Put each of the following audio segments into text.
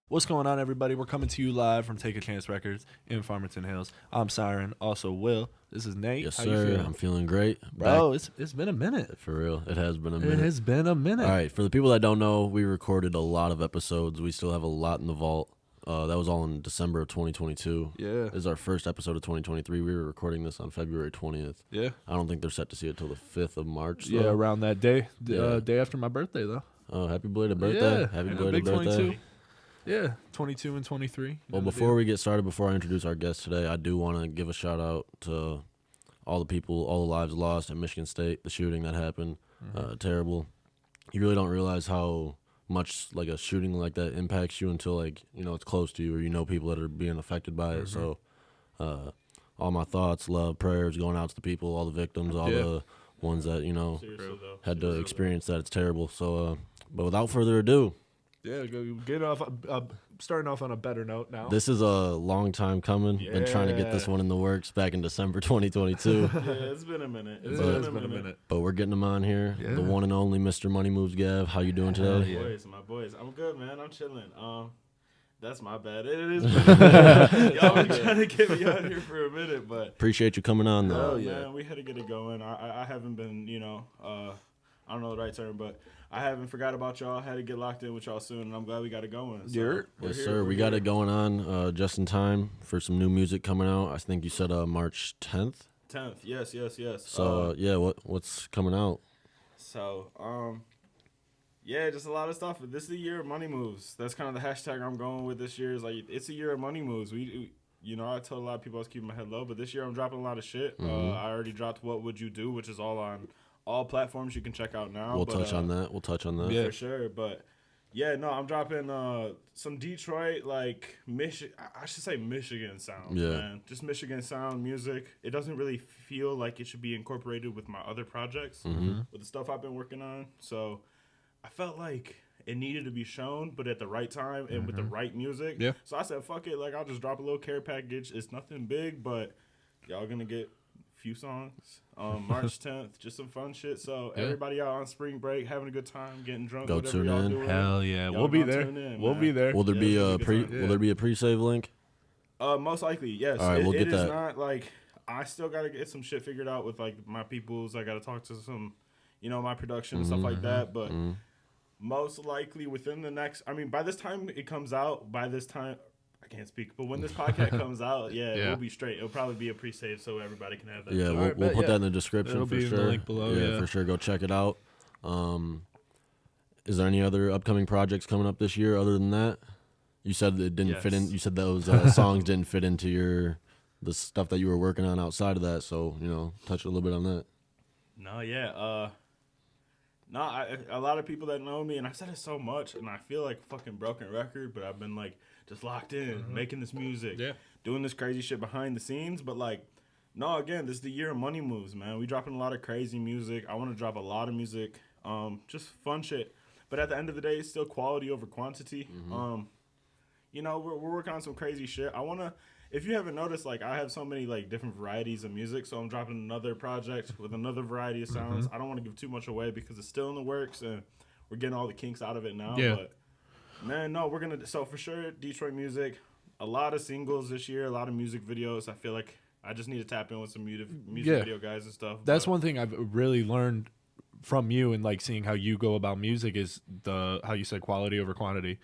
What's going on, everybody? We're coming to you live from Take a Chance Records in Farmington Hills. I'm Siren, also Will. This is Nate. Yes, How sir. you feeling? I'm feeling great. Bro, it's been a minute. For real. It has been a minute. It has been a minute. All right. For the people that don't know, we recorded a lot of episodes. We still have a lot in the vault. That was all in December of 2022. Yeah. This is our first episode of 2023. We were recording this on February 20th. Yeah. I don't think they're set to see it till the 5th of March. Yeah, though. around that day. Yeah. Day after my birthday, though. Oh, happy belated birthday. Yeah. Happy Yeah, belated big birthday. 22. Yeah, 22 and 23. Well, before we get started, before I introduce our guest today, I do want to give a shout out to all the people, all the lives lost at Michigan State, the shooting that happened. Terrible. You really don't realize how much like a shooting like that impacts you until it's close to you or you know people that are being affected by it. So all my thoughts, love, prayers going out to the people, all the victims, all the ones that, had to experience that. It's terrible. So, but without further ado. Yeah, get off. Starting off on a better note now. This is a long time coming. Been trying to get this one in the works back in December 2022. Yeah, it's been a minute. It's been a minute. But we're getting him on here. Yeah. The one and only Mr. Moneymovesgav. How you doing today? My boys. I'm good, man. I'm chilling. That's my bad. It is been a minute. Y'all been trying to get me on here for a minute, but Appreciate you coming on, though. man, we had to get it going. I haven't been, I don't know the right term, but I haven't forgot about y'all. Had to get locked in with y'all soon, and I'm glad we got it going. So Yes, sir. We got it going on just in time for some new music coming out. I think you said March 10th. 10th. Yes. So, what's coming out? So, just a lot of stuff. This is the year of money moves. That's kind of the hashtag I'm going with this year. Is like it's a year of money moves. I told a lot of people I was keeping my head low, but this year I'm dropping a lot of shit. I already dropped What Would You Do, which is all on all platforms you can check out now. We'll touch on that. Yeah, for sure. But yeah, no, I'm dropping some Detroit, like Michigan. I should say Michigan sound. Yeah, man. Just Michigan sound music. It doesn't really feel like it should be incorporated with my other projects, with the stuff I've been working on. So I felt like it needed to be shown, but at the right time and with the right music. Yeah. So I said, fuck it. Like, I'll just drop a little care package. It's nothing big, but y'all gonna get few songs. March 10th, just some fun shit. So everybody out on spring break, having a good time, getting drunk. Go whatever tune y'all in. doing. Hell yeah, Y'all we'll be gonna there. tune in, We'll man. be there. Will there be it's a gonna be a good time. Will there be a pre-save link? Most likely, yes. All right, we'll get it is that. not like I still gotta get some shit figured out with like my peoples. I gotta talk to some, my production and stuff like that. But most likely within the next, by this time it comes out, I can't speak, but when this podcast comes out, we'll be straight. It'll probably be a pre-save so everybody can have that. Yeah, we'll put that in the description. It'll for be in sure. the link below. Yeah, for sure. Go check it out. Is there any other upcoming projects coming up this year other than that? You said it didn't fit in. You said those songs didn't fit into the stuff that you were working on outside of that. So touch a little bit on that. A lot of people that know me, and I've said it so much, and I feel like a fucking broken record, but I've been like just locked in, making this music, doing this crazy shit behind the scenes. But like, no, again, this is the year of money moves, man. We dropping a lot of crazy music. I want to drop a lot of music, just fun shit. But at the end of the day, it's still quality over quantity. We're working on some crazy shit. If you haven't noticed, like, I have so many, like, different varieties of music, so I'm dropping another project with another variety of sounds. I don't want to give too much away because it's still in the works, and we're getting all the kinks out of it now. Yeah. But, man, no, so for sure, Detroit music, a lot of singles this year, a lot of music videos. I feel like I just need to tap in with some music video guys and stuff. That's one thing I've really learned from you and, like, seeing how you go about music is how you said quality over quantity.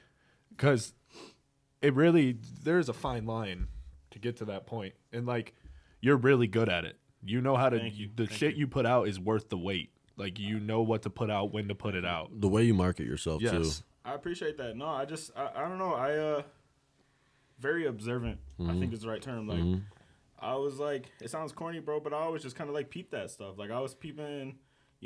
Because there's a fine line to get to that point, and like you're really good at it. You know how to you put out is worth the wait. Like you know what to put out, when to put it out. The way you market yourself too. I appreciate that. No, I don't know. Very observant. I think is the right term. Like I was like, it sounds corny, bro, but I always just kind of like peep that stuff. Like I was peeping,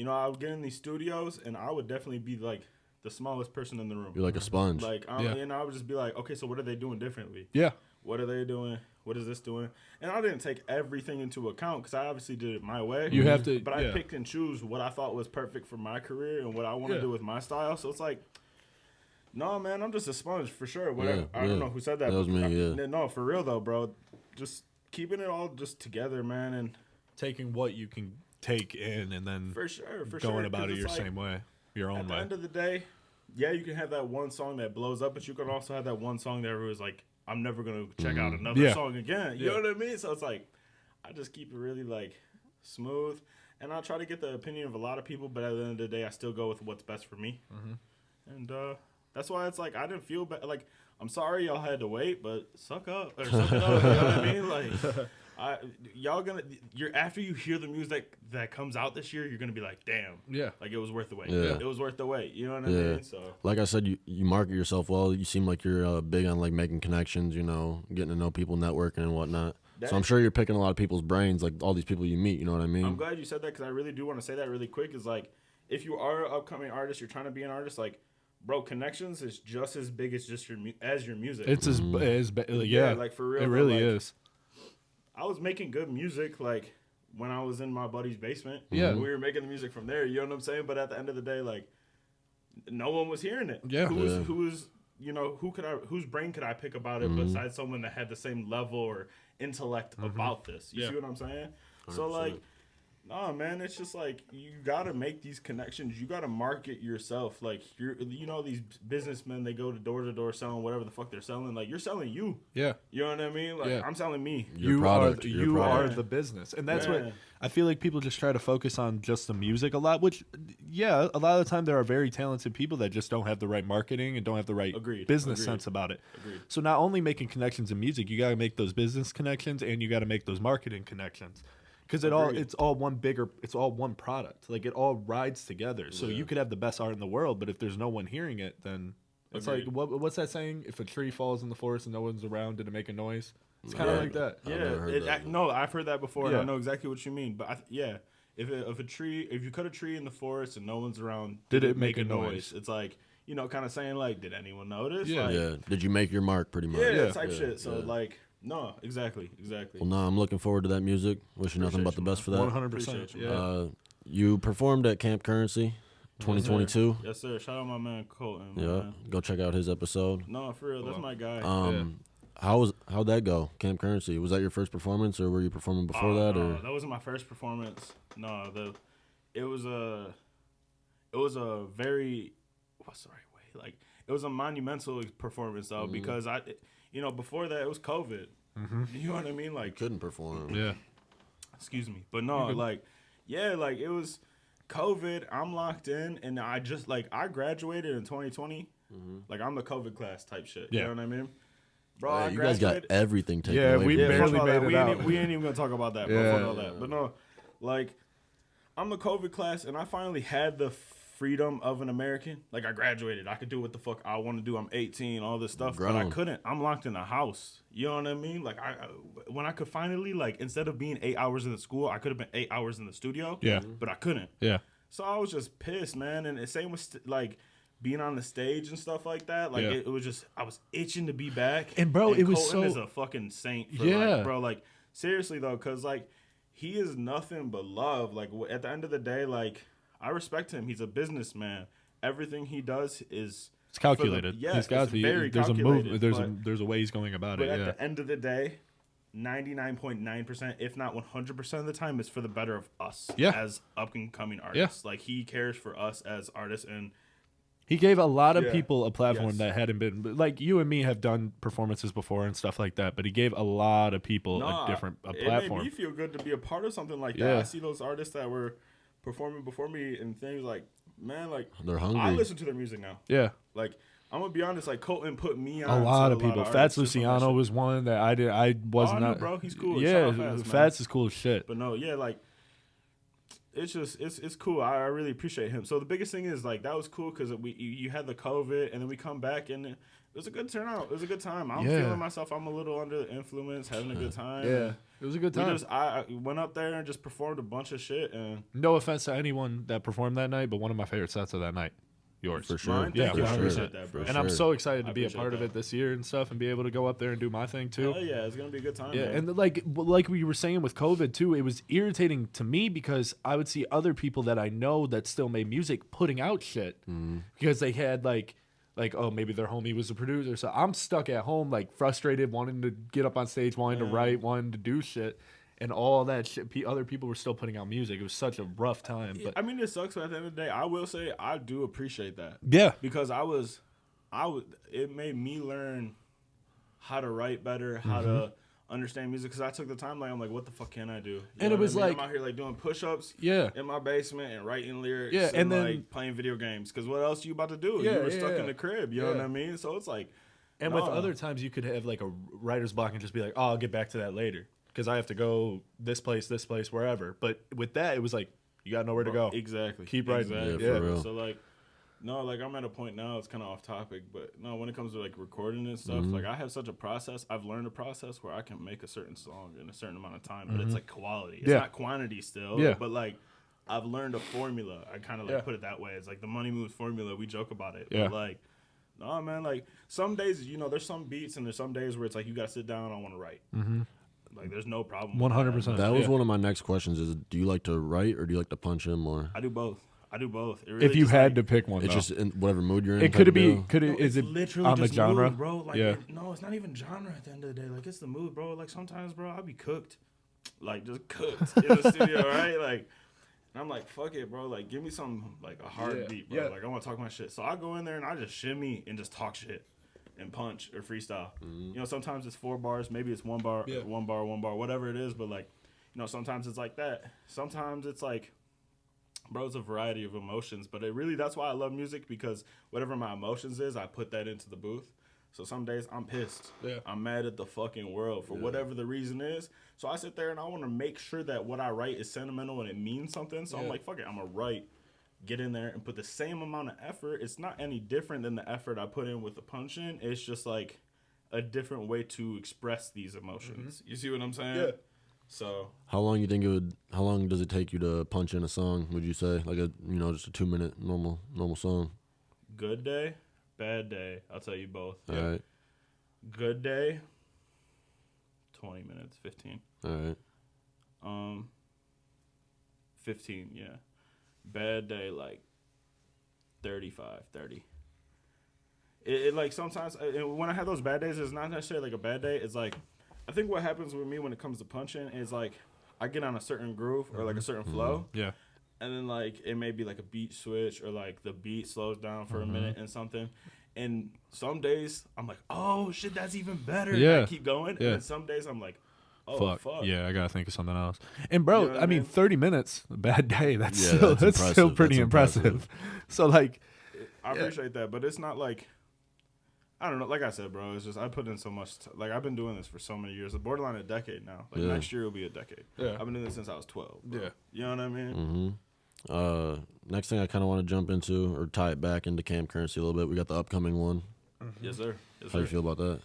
I would get in these studios and I would definitely be like the smallest person in the room. You're like a sponge. Like and I would just be like, okay, so what are they doing differently? Yeah. What are they doing? What is this doing? And I didn't take everything into account because I obviously did it my way. You have to, but I picked and choose what I thought was perfect for my career and what I want to do with my style. So it's like, no, man, I'm just a sponge for sure. I don't know who said that. That was me. No, for real though, bro. Just keeping it all just together, man, and taking what you can take in and then for sure going about it your same way, your own way. At the end of the day, yeah, you can have that one song that blows up, but you can also have that one song that everyone's like, I'm never gonna check out another song again. You know what I mean? So it's like, I just keep it really like smooth, and I try to get the opinion of a lot of people, but at the end of the day, I still go with what's best for me. And that's why it's like I didn't feel bad. Like, I'm sorry y'all had to wait, but suck up or suck it up. You know what I mean? Like, you're after you hear the music that comes out this year, you're gonna be like, damn, like it was worth the wait. Yeah. It was worth the wait. You know what I mean? So, like I said, you market yourself well. You seem like you're big on like making connections. You know, getting to know people, networking and whatnot. So I'm sure you're picking a lot of people's brains, like all these people you meet. You know what I mean? I'm glad you said that because I really do want to say that really quick. Is like, if you are an upcoming artist, you're trying to be an artist, like, bro, connections is just as big as just your music. It's like for real. It really like, is. I was making good music like when I was in my buddy's basement. Yeah, we were making the music from there. You know what I'm saying? But at the end of the day, like, no one was hearing it. Yeah, who's you know, whose brain could I pick about it besides someone that had the same level or intellect about this? You see what I'm saying? 100%. So like, nah, man, it's just like you gotta make these connections. You gotta market yourself. Like, you know, these businessmen, they go to door selling whatever the fuck they're selling. Like, you're selling you. Yeah, you know what I mean? Like, I'm selling me. You are the business, and that's what I feel like people just try to focus on just the music a lot. Which, yeah, a lot of the time there are very talented people that just don't have the right marketing and don't have the right business sense about it. So not only making connections in music, you got to make those business connections and you got to make those marketing connections. Because it's all one product. Like, it all rides together. So you could have the best art in the world, but if there's no one hearing it, then it's like, what's that saying? If a tree falls in the forest and no one's around, did it make a noise? It's kind of like that. Yeah, no, I've heard that before, and I know exactly what you mean. But if you cut a tree in the forest and no one's around, did it make a noise? It's like, you know, kind of saying like, did anyone notice? Yeah, like, Did you make your mark? Pretty much. Type shit. So like. No, exactly. Well, no, I'm looking forward to that music. Wish you nothing but the best for that. 100%. Yeah. You performed at Camp Currency 2022. Yes, sir. Shout out my man Colton. Yeah, go check out his episode. No, for real, that's my guy. How'd that go? Camp Currency. Was that your first performance, or were you performing before that? No, or that wasn't my first performance. No, it was a very, what's the right way? Like, it was a monumental performance though, because before that it was COVID. You know what I mean? Like, couldn't perform. Yeah. Excuse me, but no, like, yeah, like it was COVID. I'm locked in, and I graduated in 2020. Like, I'm the COVID class type shit. You know what I mean? Bro, hey, you guys got everything taken away. We barely made it out. We ain't even gonna talk about that. Bro. Fuck all that. But no, like, I'm the COVID class, and I finally had the freedom of an American. Like, I graduated. I could do what the fuck I want to do. I'm 18, all this stuff. But I couldn't. I'm locked in a house. You know what I mean? Like, when I could finally, like, instead of being 8 hours in the school, I could have been 8 hours in the studio. Yeah. But I couldn't. Yeah. So I was just pissed, man. And the same with, like, being on the stage and stuff like that. Like, it was just, I was itching to be back. And, bro, it was Colton is a fucking saint for, like, bro, like, seriously, though, because, like, he is nothing but love. Like, at the end of the day, like, I respect him. He's a businessman. Everything he does is it's calculated. He's got to be. There's a move. There's a way he's going about it. But at the end of the day, 99.9%, if not 100% of the time, is for the better of us as up and coming artists. Like, he cares for us as artists, and he gave a lot of people a platform that hadn't been, like, you and me have done performances before and stuff like that. But he gave a lot of people a platform. It made me feel good to be a part of something like that. I see those artists that were performing before me and things like, man, like, they're hungry. I listen to their music now. Yeah. Like, I'm gonna be honest, like, Colton put me on a lot of people. Fats Luciano was one that I was not. Bro, he's cool. Yeah, Fats is cool as shit. But no, yeah, like, it's just it's cool. I really appreciate him. So the biggest thing is, like, that was cool because you had the COVID, and then we come back, and it was a good turnout. It was a good time. I'm feeling myself. I'm a little under the influence, having a good time. Yeah, it was a good time. I went up there and just performed a bunch of shit. And no offense to anyone that performed that night, but one of my favorite sets of that night. Yours. For sure. Mine? Yeah, for sure. 100%. That, bro. And I'm so excited to be a part of it this year and stuff, and be able to go up there and do my thing too. Oh yeah, it's gonna be a good time. Yeah, man. and like we were saying with COVID too, it was irritating to me because I would see other people that I know that still made music putting out shit because they had like oh, maybe their homie was a producer. So I'm stuck at home, like, frustrated, wanting to get up on stage, wanting to write, wanting to do shit. and all that shit. Other people were still putting out music. It was such a rough time. But I mean, it sucks. But at the end of the day, I will say I do appreciate that. yeah, because it made me learn how to write better, how to understand music. Because I took the time, like I'm like, what the fuck can I do? And it was like I'm out here like doing push-ups, yeah, in my basement and writing lyrics, yeah, and then like playing video games. Because what else you about to do? Yeah, you were stuck yeah. in the crib. You know what I mean? So it's like, and with other times you could have like a writer's block and just be like, oh, I'll get back to that later because I have to go this place, wherever. But with that, it was like you got nowhere to go. Exactly. Keep writing. Exactly. Yeah, for real. So like. No, like I'm at a point now, it's kind of off topic, but no, when it comes to like recording and stuff, like I have such a process. I've learned a process where I can make a certain song in a certain amount of time, but it's like quality. It's not quantity still, but like I've learned a formula. I kind of like put it that way. It's like the Money Moves formula. We joke about it. Yeah. But like, no, man, like some days, there's some beats and there's some days where it's like you got to sit down, I want to write. Like there's no problem. 100%. That was one of my next questions is, do you like to write or do you like to punch in more? I do both. It really If you just, had like, to pick one, It's though. just in whatever mood you're in. It type of be. deal? Is it literally on the just genre, mood, bro? Like, yeah. no, it's not even genre at the end of the day. Like, it's the mood, bro. Like, sometimes, bro, I'll be cooked. Like, just cooked in the studio, right? Like, and I'm like, fuck it, bro. Like, give me some, like, a hard beat, bro. Like, I want to talk my shit. So I go in there and I just shimmy and just talk shit and punch or freestyle. Sometimes it's 4 bars. Maybe it's 1 bar, 1 bar, 1 bar, whatever it is. But, like, sometimes it's like that. Sometimes it's like, bro, it's a variety of emotions, but that's why I love music, because whatever my emotions is, I put that into the booth. So some days I'm pissed. Yeah. I'm mad at the fucking world for whatever the reason is. So I sit there and I want to make sure that what I write is sentimental and it means something. So I'm like, fuck it, I'm going to write, get in there and put the same amount of effort. It's not any different than the effort I put in with the punch-in. It's just like a different way to express these emotions. You see what I'm saying? Yeah. So How long does it take you to punch in a song, would you say? Like just a 2-minute normal song? good day, bad day. I'll tell you both. All right. Good day, 20 minutes, 15. All right. 15, yeah. Bad day, like 35, 30. It like sometimes when I have those bad days, it's not necessarily like a bad day. It's like, I think what happens with me when it comes to punching is like I get on a certain groove or like a certain flow. Yeah. And then like it may be like a beat switch or like the beat slows down for a minute and something. And some days I'm like, oh shit, that's even better. Yeah. And I keep going. Yeah. And then some days I'm like, oh fuck. Yeah, I gotta think of something else. And bro, You know what I I mean, mean? 30 minutes, a bad day. That's Yeah, still that's that's still impressive. pretty That's impressive. impressive. So like, I appreciate that, but it's not like, I don't know. Like I said, bro, it's just I put in so much. Like I've been doing this for so many years. Borderline a decade now. Like next year will be a decade. Yeah. I've been doing this since I was 12. Bro. Yeah. You know what I mean? Next thing I kind of want to jump into or tie it back into Camp Currency a little bit. We got the upcoming one. Yes, sir. Yes, How do sir. you feel about that?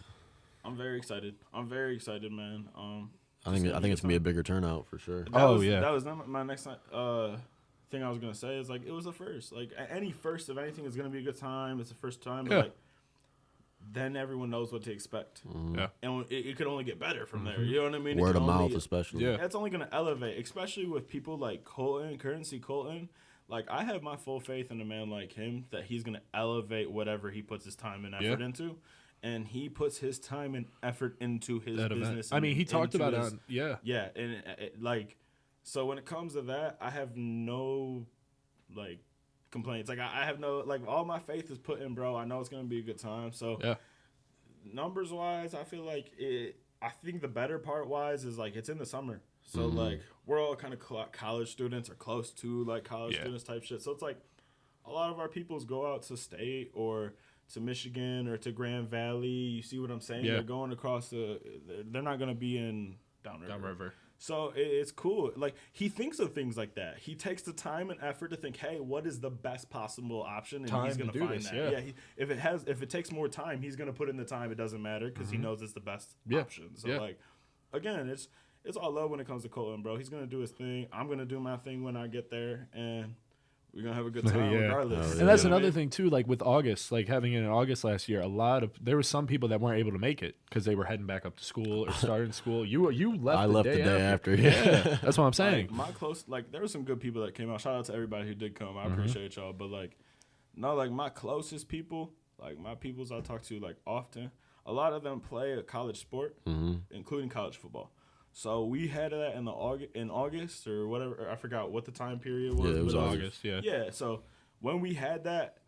I'm very excited. Man. I think it's gonna be a bigger turnout for sure. That was not my next thing I was gonna say. Is like it was the first. Like any first of anything is gonna be a good time. It's the first time. But Yeah. like, then everyone knows what to expect. yeah, And it could only get better from there. You know what I mean? It Word can of mouth, only- especially. Yeah. That's only going to elevate, especially with people like Currency Colton. Like, I have my full faith in a man like him that he's going to elevate whatever he puts his time and effort into. And he puts his time and effort into his that event. business. I mean, he talked into about his- it. Yeah. Yeah, and like, so when it comes to that, I have no, like, complaints. Like, I have no, like, all my faith is put in, bro. I know it's going to be a good time. So, Yeah. numbers-wise, I feel like I think the better part-wise is, like, it's in the summer. So, like, we're all kind of college students or close to, like, college students type shit. So, it's like a lot of our peoples go out to state or to Michigan or to Grand Valley. You see what I'm saying? Yeah. They're going across they're not going to be in Downriver. Downriver. So it's cool. Like, he thinks of things like that. He takes the time and effort to think, hey, what is the best possible option? And Time he's going to to do find this, that. yeah. If it takes more time, he's going to put in the time. It doesn't matter because he knows it's the best Yeah. option. So, Yeah. like, again, it's all love when it comes to Colton, bro. He's going to do his thing. I'm going to do my thing when I get there. And we're going to have a good time Yeah. regardless. Oh, And that's You know what I another mean? thing too. Like with August, like having it in August last year, there were some people that weren't able to make it because they were heading back up to school or starting school. You left. I left the day after. Yeah. That's what I'm saying. Like, there were some good people that came out. Shout out to everybody who did come. I appreciate y'all. But, like, no, like, my closest people, like, my peoples I talk to, like, often, a lot of them play a college sport, including college football. So we had that in August or whatever. I forgot what the time period was. Yeah, it was August. Yeah. Yeah. So when we had that,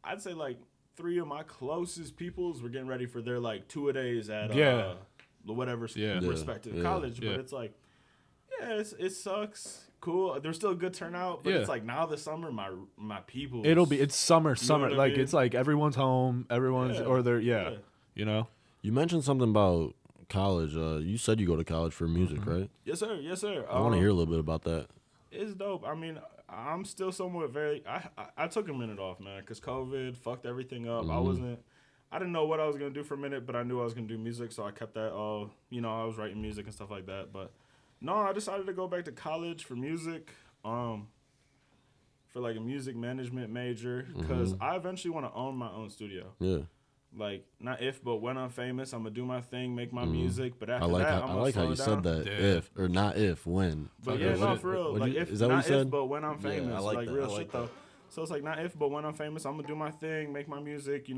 I'd say like 3 of my closest peoples were getting ready for their like 2-a-days at whatever respective college. Yeah. But it's like, it sucks. Cool. There's still a good turnout, but it's like now this summer, my people. It's summer. You know what I Like mean? it's like everyone's home. Or they're you know. You mentioned something about college. You said you go to college for music, right? Yes, sir. Yes, sir. I want to hear a little bit about that. It's dope. I mean, I'm still somewhat I took a minute off, man, because COVID fucked everything up. I didn't know what I was going to do for a minute, but I knew I was going to do music, so I kept that all, I was writing music and stuff like that. But no, I decided to go back to college for music, for like a music management major, because I eventually want to own my own studio. Yeah. Like, not if, but when I'm famous, I'm going to do my thing, make my music. But after that, I like how you said that. Yeah. If, or not if, when. But for real. Like, is that what you said? If, but when I'm famous. Yeah, I like that. Real shit, though. So it's like, not if, but when I'm famous, I'm going to do my thing, make my music,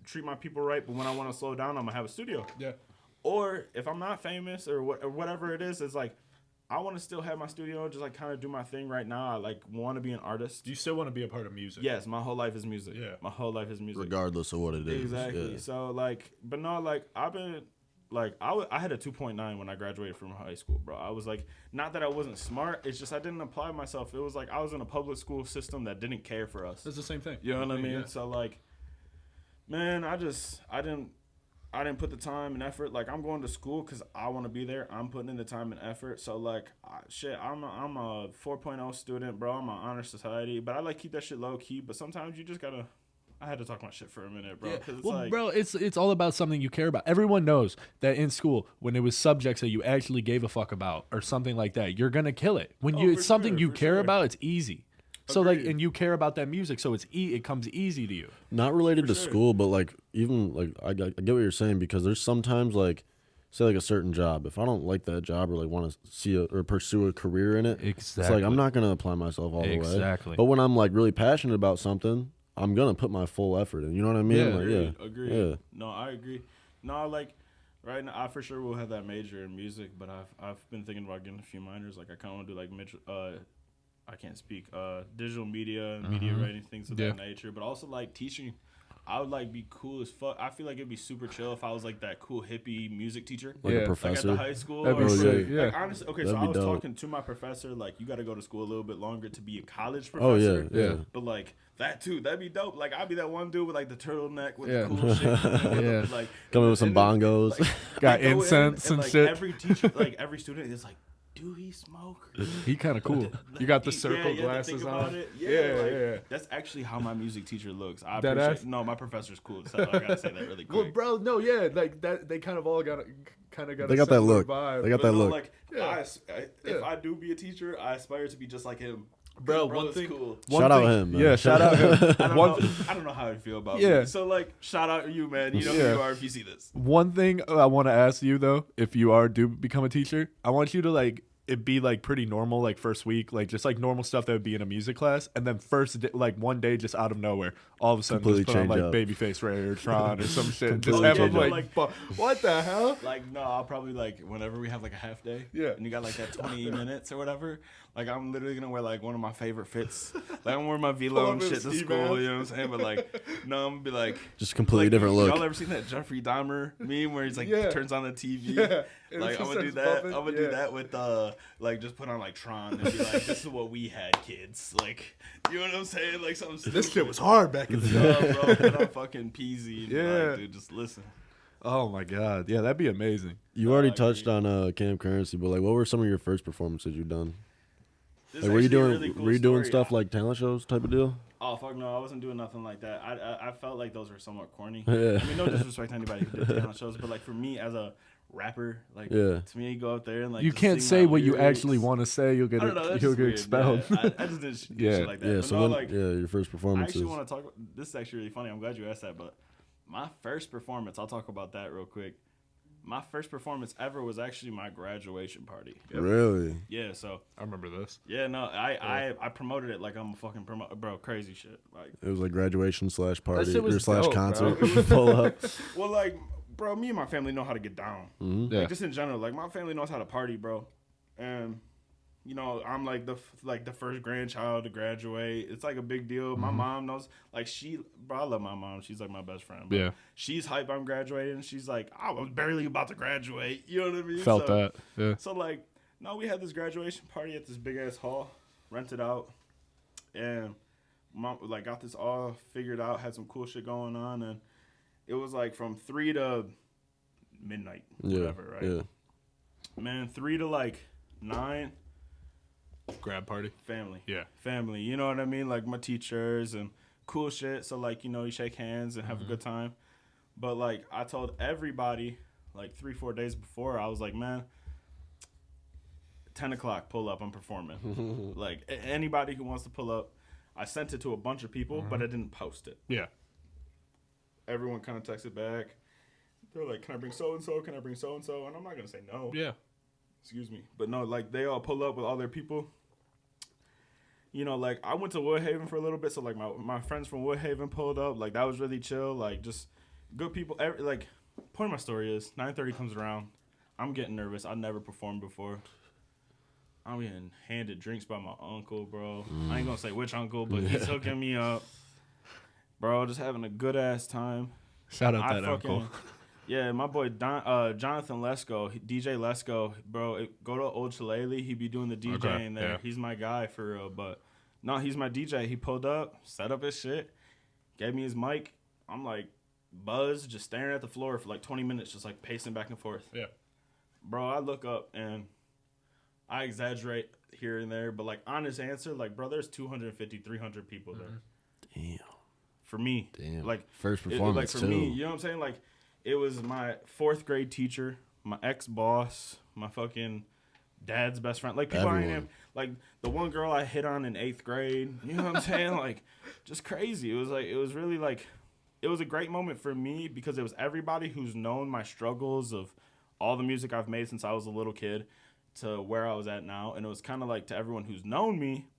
treat my people right. But when I want to slow down, I'm going to have a studio. Yeah. Or if I'm not famous or whatever it is, it's like, I want to still have my studio, just like kind of do my thing right now. I like want to be an artist. Do you still want to be a part of music? Yes, my whole life is music. Yeah. My whole life is music. Regardless of what it is. Exactly. Yeah. So like, but no, like I've been like I had a 2.9 when I graduated from high school, bro. I was like, not that I wasn't smart, it's just I didn't apply myself. It was like I was in a public school system that didn't care for us. That's the same thing. You know what I mean? Yeah. So like, man, I didn't put the time and effort. Like, I'm going to school because I want to be there. I'm putting in the time and effort. So, like, I'm a 4.0 student, bro. I'm an honor society. But I, like, keep that shit low-key. But sometimes you just got to – I had to talk my shit for a minute, bro. Yeah. It's Well, like, bro, it's all about something you care about. Everyone knows that in school, when it was subjects that you actually gave a fuck about or something like that, you're going to kill it. When it's something you care about, it's easy. So like, and you care about that music, so it comes easy to you. Not related to school, but like even like I get what you're saying, because there's sometimes like, say like a certain job, if I don't like that job or like want to see or pursue a career in it, it's like I'm not gonna apply myself all the way. Exactly. But when I'm like really passionate about something, I'm gonna put my full effort in. You know what I mean? Yeah, agreed. Yeah. No, I agree. No, like right now, I for sure will have that major in music, but I've been thinking about getting a few minors. Like I kind of want to do like I can't speak digital media and media writing, things of that nature, but also like teaching. I would like be cool as fuck. I feel like it'd be super chill if I was like that cool hippie music teacher, Like a professor, like at the high school. That'd be sick. Like, honestly, okay, That'd so I be was dope. talking to my professor, like you got to go to school a little bit longer to be a college Oh professor. yeah. But like that too, that'd be dope. Like I'd be that one dude with like the turtleneck with Yeah. the cool shit. Yeah. Like Coming with some and then, bongos. like, Got I go in incense and like, shit. Every teacher, like every student is like, do he smoke? He kind of cool. You got the Yeah, circle you have to glasses think about on. it. Yeah. That's actually how my music teacher looks. I That appreciate. ass? No, my professor's cool. So I gotta say that really quick. Well, bro, no, yeah, like that. They kind of all got They got that look. Vibe. They got But that no, look. like, Yeah. if I do be a teacher, I aspire to be just like him. Bro, Bro, one it's thing. cool. Shout out him, man. Yeah, shout out him. I don't know how I feel about Yeah. me. So like, shout out you, man. You know who Yeah. you are if you see this. One thing I want to ask you though, if you do become a teacher, I want you to like it be like pretty normal, like first week, like just like normal stuff that would be in a music class, and then like one day, just out of nowhere, all of a sudden Completely just put on change like up. Babyface Ray or Tron or some shit. Just Completely have him change like, up. what the hell? Like, no, I'll probably like whenever we have like a half day. Yeah. And you got like that 20 minutes or whatever. Like I'm literally gonna wear like one of my favorite fits. Like I'm gonna wear my velo and Pull up shit to his school. ski You know what I'm saying? But like, no, I'm gonna be like. Just completely Like, different look. Y'all ever seen that Jeffrey Dahmer meme where he's like Yeah. turns on the TV? Yeah. And Like it I'm just gonna do starts that. bumping. I'm gonna do that with like just put on like Tron and be like, this is what we had, kids. Like, you know what I'm saying? Like something stupid. This shit was hard back in the day. No, bro, put on fucking peasy. And Yeah. like, dude, just listen. Oh my god, yeah, that'd be amazing. You already touched on Camp Currency, but like, what were some of your first performances you've done? This Like, is were you actually a doing really cool were you doing story. stuff like talent shows type of deal? Oh fuck no, I wasn't doing nothing like that. I felt like those were somewhat corny. Yeah. I mean, no disrespect to anybody who did talent shows, but like for me as a rapper, like Yeah. to me, go out there and like You just can't sing say my what you lyrics. actually want to say. You'll get I don't know. That's you'll just get weird, expelled. Yeah. I just didn't do Yeah. shit like that. Yeah. But So no, when, like your first I performances. actually want to talk. This is actually really funny. I'm glad you asked that. But my first performance, I'll talk about that real quick. My first performance ever was actually my graduation party. Really? Yeah. So I remember this. yeah, no, I promoted it like I'm a fucking bro, crazy shit. Like, It was like graduation / party shit was or / dope, concert. bro. Pull up. well, like bro, me and my family know how to get down. Mm-hmm. Yeah. Like, just in general, like my family knows how to party, bro. And you know, I'm like the first grandchild to graduate. It's like a big deal. My mom knows, like bro, I love my mom. She's like my best friend. But Yeah. she's hype I'm graduating. She's like, I was barely about to graduate. You know what I mean? Felt that. Yeah. So like, no, we had this graduation party at this big ass hall, rented out, and mom like got this all figured out. Had some cool shit going on, and it was like from 3 to midnight, whatever, right? Yeah. Man, 3 to like 9. Grad party. Family. Yeah. Family. You know what I mean? Like my teachers and cool shit. So like, you know, you shake hands and have a good time. But like I told everybody like 3-4 days before, I was like, man, 10 o'clock, pull up, I'm performing. Like anybody who wants to pull up. I sent it to a bunch of people, but I didn't post it. Yeah. Everyone kind of texted back. They're like, can I bring so-and-so? Can I bring so-and-so? And I'm not going to say no. Yeah. Excuse me. But no, like they all pull up with all their people. You know, like I went to Woodhaven for a little bit, so like my friends from Woodhaven pulled up. Like that was really chill. Like just good people. Like point of my story is 9:30 comes around. I'm getting nervous. I never performed before. I'm getting handed drinks by my uncle, bro. I ain't gonna say which uncle, but he's hooking me up, bro. Just having a good ass time. Shout out that uncle. Yeah, my boy Jonathan Lesko, DJ Lesko, bro. Go to Old Shillelagh. He be doing the DJing there. Yeah. He's my guy for real. But no, he's my DJ. He pulled up, set up his shit, gave me his mic. I'm like buzzed, just staring at the floor for like 20 minutes, just like pacing back and forth. Yeah. Bro, I look up and I exaggerate here and there, but like honest answer, like bro, there's 250, 300 people there. Damn. For me. Damn. Like first performance like for too. me, you know what I'm saying? Like it was my 4th grade teacher, my ex-boss, my fucking dad's best friend. Like people I am, like the one girl I hit on in 8th grade. You know what I'm saying? Like just crazy. It was really like it was a great moment for me because it was everybody who's known my struggles of all the music I've made since I was a little kid to where I was at now. And it was kind of like to everyone who's known me,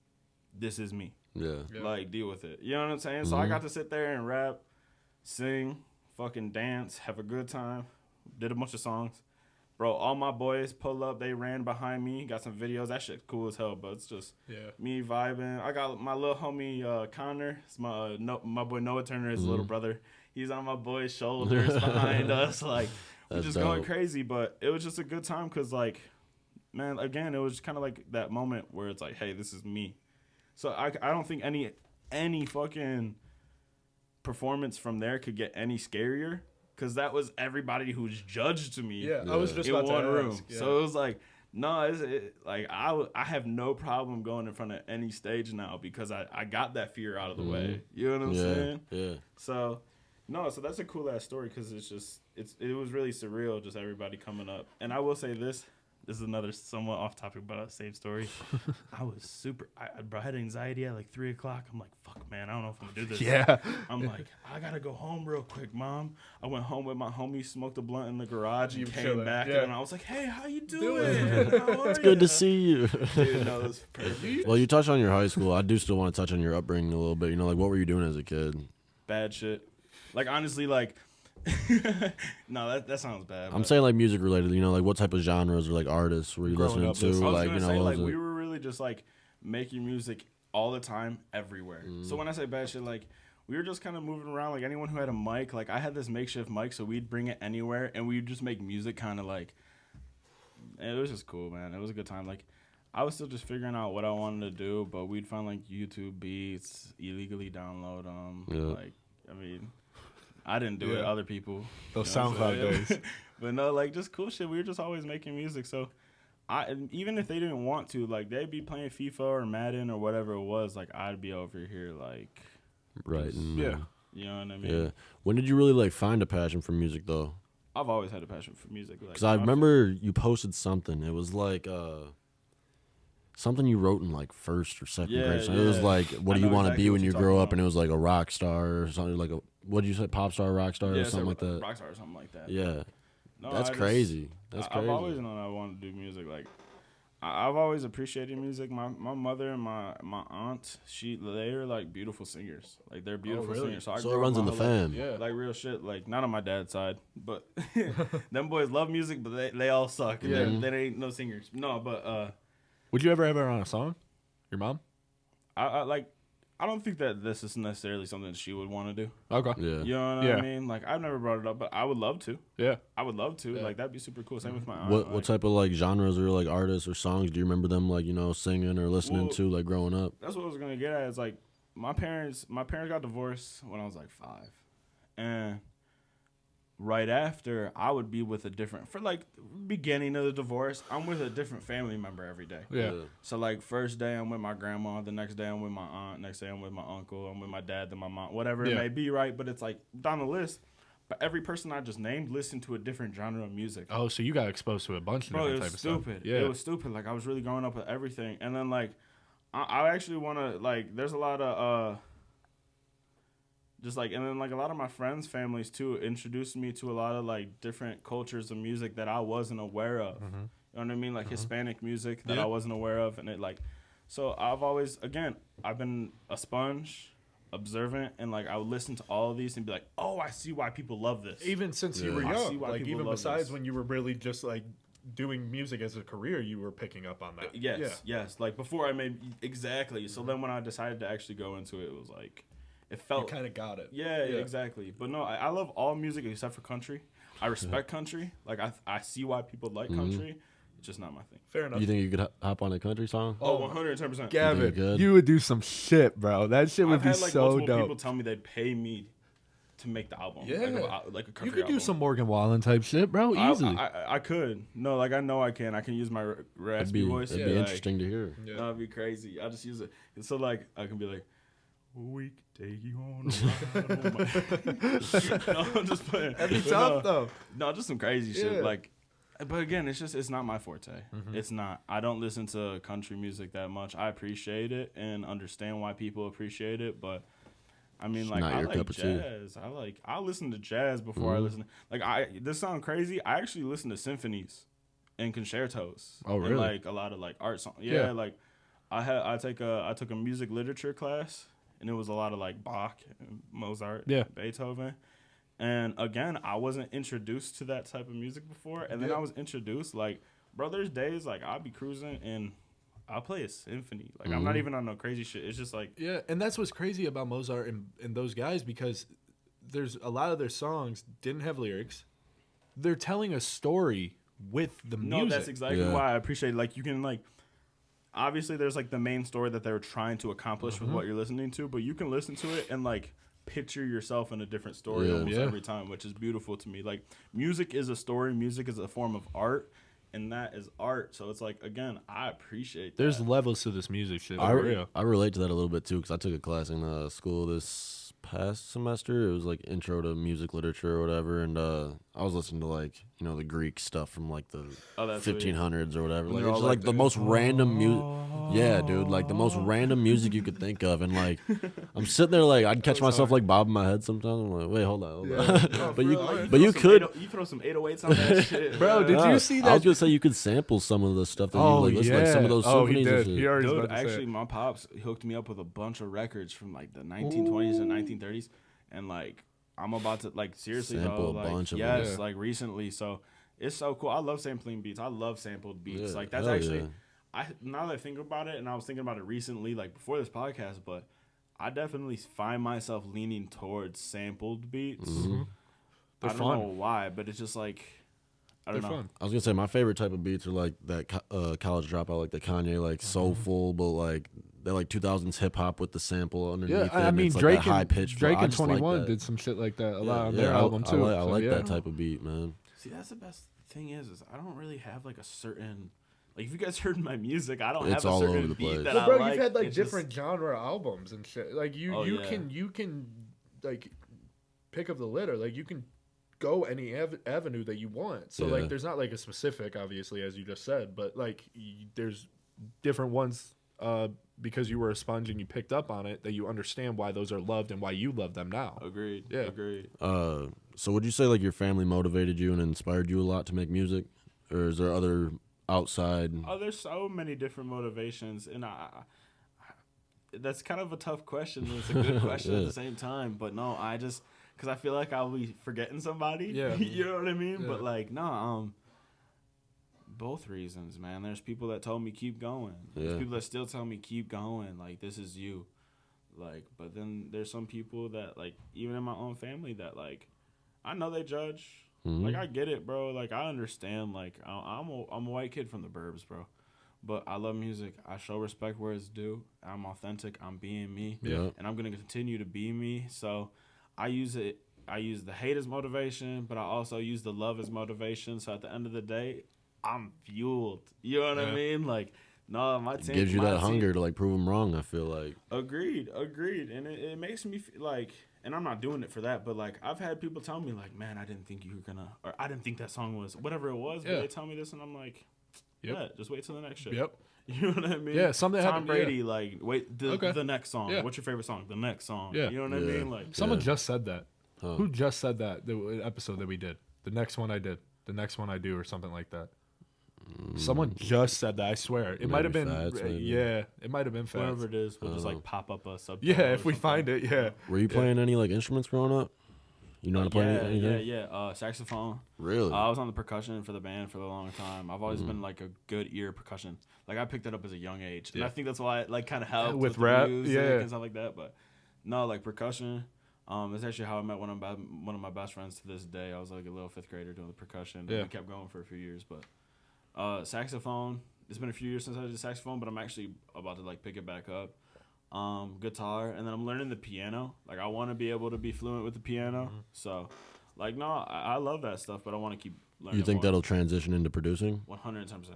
this is me. Yeah. Like, deal with it. You know what I'm saying? So I got to sit there and rap, sing, fucking dance, have a good time. Did a bunch of songs. Bro, all my boys pull up. They ran behind me. Got some videos. That shit cool as hell, but it's just me vibing. I got my little homie Connor. It's my boy Noah Turner, his little brother. He's on my boy's shoulders behind us. Like, we're just going crazy. But it was just a good time because, like, man, again, it was kind of like that moment where it's like, hey, this is me. So I don't think any fucking performance from there could get any scarier because that was everybody who's judged to me. Yeah, I was just in about one to room. ask, yeah. So it was like, no, like I have no problem going in front of any stage now because I got that fear out of the way. You know what I'm saying? Yeah. So so that's a cool ass story because it was really surreal, just everybody coming up. And I will say this. This is another somewhat off topic, but a same story. I was I had anxiety at like 3 o'clock. I'm like, fuck, man, I don't know if I'm gonna do this. Yeah. I'm like, I gotta go home real quick, Mom. I went home with my homie, smoked a blunt in the garage, and came back, and I was like, hey, how you doing? How are It's good ya? to see you. Dude, no, it was perfect. Well, you touched on your high school. I do still want to touch on your upbringing a little bit. You know, like what were you doing as a kid? Bad shit. Like, honestly, like, no, that sounds bad. I'm saying like music related. You know, like what type of genres or like artists were you listening to? I was Like, gonna you know, say, what like was we it? were really just like making music all the time, everywhere. So when I say bad shit, like we were just kind of moving around. Like anyone who had a mic, like I had this makeshift mic, so we'd bring it anywhere, and we'd just make music, kind of like. And it was just cool, man. It was a good time. Like I was still just figuring out what I wanted to do, but we'd find like YouTube beats, illegally download them. Yeah. Like, I mean. I didn't do it. Other people. Those you know SoundCloud days. But no, like just cool shit. We were just always making music. So even if they didn't want to, like they'd be playing FIFA or Madden or whatever it was, like I'd be over here like Right. you know what I mean? Yeah. When did you really like find a passion for music though? I've always had a passion for music. Because I remember you posted something. It was like something you wrote in like first or second grade. So it was like, what do you want to be when you grow up? And it was like a rock star or something, like a, what did you say, pop star, rock star, or something like that? Rock star or something like that. Yeah. No, That's crazy. That's crazy. I've always known I wanted to do music. Like, I've always appreciated music. My mother and my aunt, they're like beautiful singers. Like they're beautiful singers. So it runs in the fam. Yeah, like real shit. Like not on my dad's side, but them boys love music, but they all suck. Yeah, they ain't no singers. No, but would you ever have her on a song? Your mom? I don't think that this is necessarily something she would want to do. Okay. Yeah. You know what I mean? Like, I've never brought it up, but I would love to. Yeah. I would love to. Yeah. Like, that'd be super cool. Same with my aunt. What type of, like, genres or, like, artists or songs do you remember them, like, you know, singing or listening to, like, growing up? That's what I was going to get at. Is, like, my parents got divorced when I was, like, 5. And right after, I would be with for like beginning of the divorce, I'm with a different family member every day. Yeah. So like first day I'm with my grandma, the next day I'm with my aunt, next day I'm with my uncle, I'm with my dad, then my mom, whatever it may be, right? But it's like down the list. But every person I just named listened to a different genre of music. Oh, so you got exposed to a bunch of different types of stuff. Yeah. It was stupid. Like I was really growing up with everything. And then like I actually want to like there's a lot of just like, and then like a lot of my friends' families too introduced me to a lot of like different cultures of music that I wasn't aware of. You know what I mean? Like Hispanic music that I wasn't aware of, and it like, so I've been a sponge, observant, and like I would listen to all of these and be like, oh, I see why people love this. Even since you were I see young, why like people even love besides this. when you were really just like doing music as a career, you were picking up on that. Yes. Like before I made exactly. So then when I decided to actually go into it, it was like. It felt you kind of got it. Yeah, exactly. But no, I love all music except for country. I respect country. Like I see why people like country. It's just not my thing. Fair enough. You think you could hop on a country song? Oh, 110%. Gavin, you would do some shit, bro. That shit would be I've had so multiple dope. people tell me they'd pay me to make the album. Yeah, like a country you could album. do some Morgan Wallen type shit, bro. Easily. I could. No, like I know I can. I can use my raspy voice. It'd be interesting to hear. Yeah. That'd be crazy. I just use it. So like I can be like, we could take you on a ride on my... No, I'm just playing. That'd be tough though. No, just some crazy shit. Like, but again, it's not my forte. It's not. I don't listen to country music that much. I appreciate it and understand why people appreciate it, but I mean, like I like jazz. I listen to jazz before I listen. This sounds crazy. I actually listen to symphonies and concertos. Oh, really? And, like a lot of like art songs. Yeah, like I took a music literature class. And it was a lot of like Bach and Mozart, Beethoven. And again, I wasn't introduced to that type of music before. And then I was introduced, like, bro, there's days like I'll be cruising and I'll play a symphony. Like I'm not even on no crazy shit. It's just like and that's what's crazy about Mozart and those guys, because there's a lot of their songs didn't have lyrics. They're telling a story with the music. No, that's exactly why I appreciate it. Like you can like. Obviously, there's like the main story that they were trying to accomplish with what you're listening to, but you can listen to it and like picture yourself in a different story almost every time, which is beautiful to me. Like music is a story, music is a form of art, and that is art. So it's like, again, I appreciate that. There's levels to this music shit. I relate to that a little bit too, because I took a class in school this past semester. It was like intro to music literature or whatever, and I was listening to like, you know, the Greek stuff from like the 1500s or whatever. Like it's just like the most random music. Yeah, dude, like the most random music you could think of, and like I'm sitting there like I'd catch myself like bobbing my head sometimes. I'm like, wait, hold on. But you could throw some 808s on that shit, bro. Did you see that? I was gonna say you could sample some of the stuff that you like listen, like some of those symphonies. He did. And shit. He already Dude, actually, my pops hooked me up with a bunch of records from like the 1920s and 1930s, and like I'm about to like seriously sample though, a like bunch of yes, them. like recently. So it's so cool. I love sampling beats. I love sampled beats. Yeah, like that's hell actually. yeah. Now that I think about it, and I was thinking about it recently, like before this podcast, but I definitely find myself leaning towards sampled beats. I don't know why, but it's just like I don't know. Fun. I was gonna say my favorite type of beats are like that college dropout, like the Kanye, like soulful, but like they're like 2000s hip hop with the sample underneath. Yeah, it. I mean it's like Drake high pitched. Drake and 21 did some shit like that a lot on their album too. I like that type of beat, man. See, that's the best thing is I don't really have like a certain. Like, if you guys heard my music, I don't It's have a all over certain the beat place. that But I bro, like. you've had like It's different genre albums and shit. Like you can like pick up the litter. Like you can go any avenue that you want. So like there's not like a specific, obviously, as you just said, but like there's different ones because you were a sponge and you picked up on it that you understand why those are loved and why you love them now. Agreed. Yeah. Agreed. So would you say like your family motivated you and inspired you a lot to make music, or is there other outside? Oh, there's so many different motivations, and that's kind of a tough question. It's a good question at the same time, but no, because I feel like I'll be forgetting somebody. Yeah. You know what I mean? Yeah. But like, no, both reasons, man. There's people that told me keep going. There's people that still tell me keep going. Like, this is you. Like, but then there's some people that, like, even in my own family that, like, I know they judge. Mm-hmm. Like, I get it, bro. Like, I understand. Like, I'm a white kid from the burbs, bro. But I love music. I show respect where it's due. I'm authentic. I'm being me. Yeah. And I'm going to continue to be me. So I use it. I use the hate as motivation, but I also use the love as motivation. So at the end of the day, I'm fueled. You know what I mean? Like, no, my team. It gives you that hunger to, like, prove them wrong, I feel like. Agreed. And it makes me feel like, and I'm not doing it for that, but, like, I've had people tell me, like, man, I didn't think you were going to, or I didn't think that song was, whatever it was, but they tell me this, and I'm like, yeah, just wait till the next shit. Yep. You know what I mean? Yeah, something Tom happened. Brady, like, wait, the next song. Yeah. What's your favorite song? The next song. Yeah. You know what I mean? Like, someone just said that. Huh. Who just said that? The episode that we did. The next one I did. The next one I do, or something like that. Someone just said that. I swear. It might have been. Yeah, it might have been Fats. whatever it is, we'll just like pop up a subtitle. Yeah, if we find it. Yeah. Were you playing any, like, instruments growing up? You know how to play anything? Yeah. Saxophone. Really? I was on the percussion for the band for a long time. I've always been like a good ear percussion. Like, I picked it up as a young age, and I think that's why it, like, kind of helped with the rap, music and stuff like that. But no, like, percussion. It's actually how I met one of my best friends to this day. I was like a little fifth grader doing the percussion. And we kept going for a few years, but saxophone. It's been a few years since I did saxophone, but I'm actually about to, like, pick it back up. Guitar, and then I'm learning the piano. Like, I want to be able to be fluent with the piano. So, like, no, I love that stuff, but I want to keep learning. You think more. that'll transition into producing? 110%.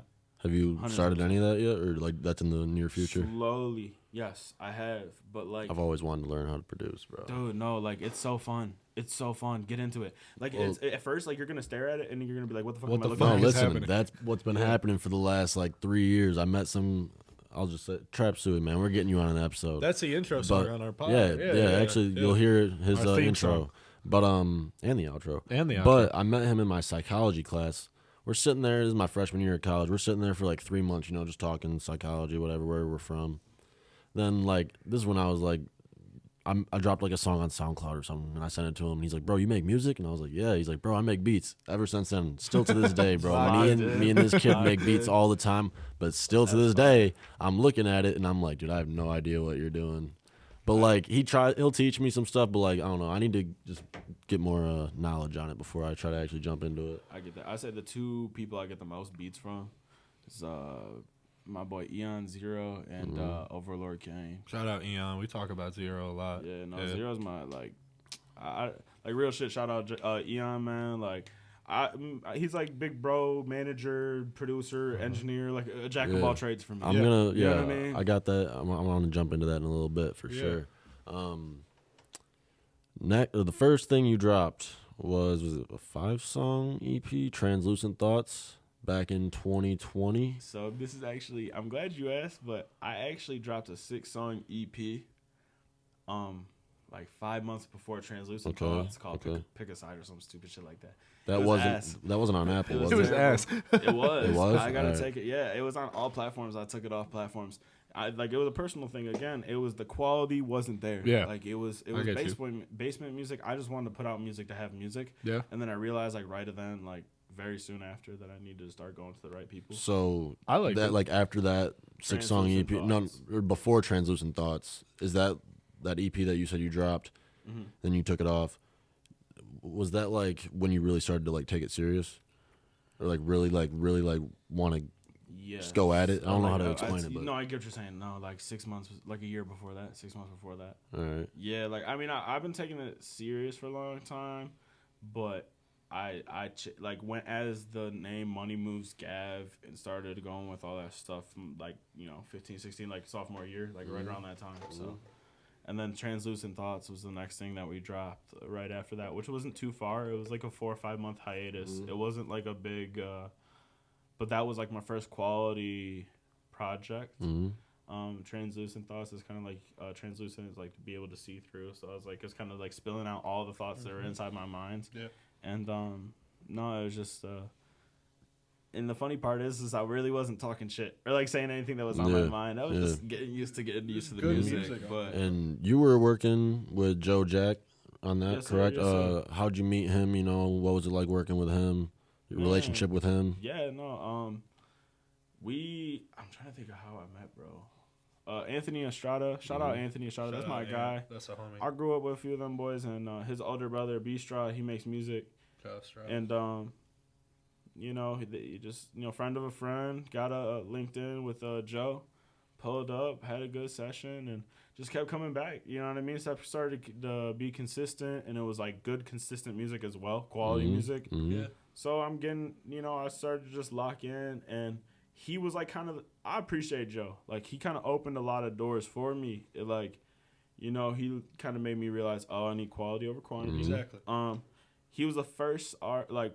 Have you 100%. started any of that yet, or, like, that's in the near future? Slowly, yes, I have. But, like, I've always wanted to learn how to produce, bro. dude, no, like, it's so fun. It's so fun. Get into it. Like, it's at first, like, you're gonna stare at it and you're gonna be like, "What the fuck am I looking No, at?" listen, happening? that's what's been happening for the last, like, 3 years. I met some. I'll just say, Trap Suey, man. We're getting you on an episode. That's the intro song on our podcast. Yeah. Actually, you'll hear his Our theme intro, song. but and the outro. And the outro. But I met him in my psychology class. We're sitting there. This is my freshman year of college. We're sitting there for like 3 months, you know, just talking psychology, whatever, where we're from. Then, like, this is when I was like, I dropped like a song on SoundCloud or something, and I sent it to him. And he's like, "Bro, you make music?" And I was like, "Yeah." He's like, "Bro, I make beats." Ever since then, still to this day, bro. me and this kid make beats all the time, but still to this day, I'm looking at it and I'm like, dude, I have no idea what you're doing. But like, he'll teach me some stuff, but like, I don't know. I need to just get more knowledge on it before I try to actually jump into it. I get that. I say the two people I get the most beats from is my boy Eon Zero and Overlord Kane. Shout out Eon. We talk about Zero a lot. Yeah, no, Zero's my I like real shit. Shout out Eon, man. Like, he's like big bro, manager, producer, engineer, like a jack of all trades for me. I'm gonna, you know what I mean? I got that. I'm gonna jump into that in a little bit for sure. The first thing you dropped was it a 5-song EP, Translucent Thoughts, back in 2020. So this is actually, I'm glad you asked, but I actually dropped a 6-song EP, like 5 months before Translucent Thoughts, called Pick a Side or some stupid shit like that. That wasn't on Apple. It was ass. It was. It was? I gotta take it. Yeah, it was on all platforms. I took it off platforms. It was a personal thing. Again, it was the quality wasn't there. Yeah. Like it was basement music. I just wanted to put out music to have music. Yeah. And then I realized like right then, like very soon after, that I needed to start going to the right people. So I like that. it. Like after that 6-song EP, or before Translucent Thoughts, is that EP that you said you dropped, then you took it off? Was that like when you really started to like take it serious, or like really want to just go at it? I don't know how to explain it. But. No, I get what you're saying. No, like 6 months, like a year before that, 6 months before that. All right. Yeah, like I mean, I've been taking it serious for a long time, but I like went as the name Moneymovesgav and started going with all that stuff from like 15, 16, like sophomore year, like right around that time. So. And then Translucent Thoughts was the next thing that we dropped right after that, which wasn't too far. It was like a 4 or 5 month hiatus. It wasn't like a big, but that was like my first quality project. Translucent Thoughts is kind of like, translucent is like to be able to see through. So I was like, it's kind of like spilling out all the thoughts that were inside my mind. Yeah. And no, it was just, And the funny part is I really wasn't talking shit or like saying anything that was on my mind. I was just getting used to the Good music. But and you were working with Joe Jack on that, Yes, sir, correct? yes, sir. How'd you meet him? You know, what was it like working with him? Your relationship with him? Yeah, no. I'm trying to think of how I met, bro. Anthony Estrada. Shout out Anthony Estrada. That's my guy. That's a homie. I grew up with a few of them boys, and his older brother B Strada, he makes music. And you know, he just friend of a friend, got a LinkedIn with Joe, pulled up, had a good session, and just kept coming back. You know what I mean? So I started to be consistent, and it was like good, consistent music as well, quality music. Yeah. So I'm getting, I started to just lock in, and he was like I appreciate Joe. Like he kind of opened a lot of doors for me. It like, he kind of made me realize, oh, I need quality over quantity. Exactly. He was the first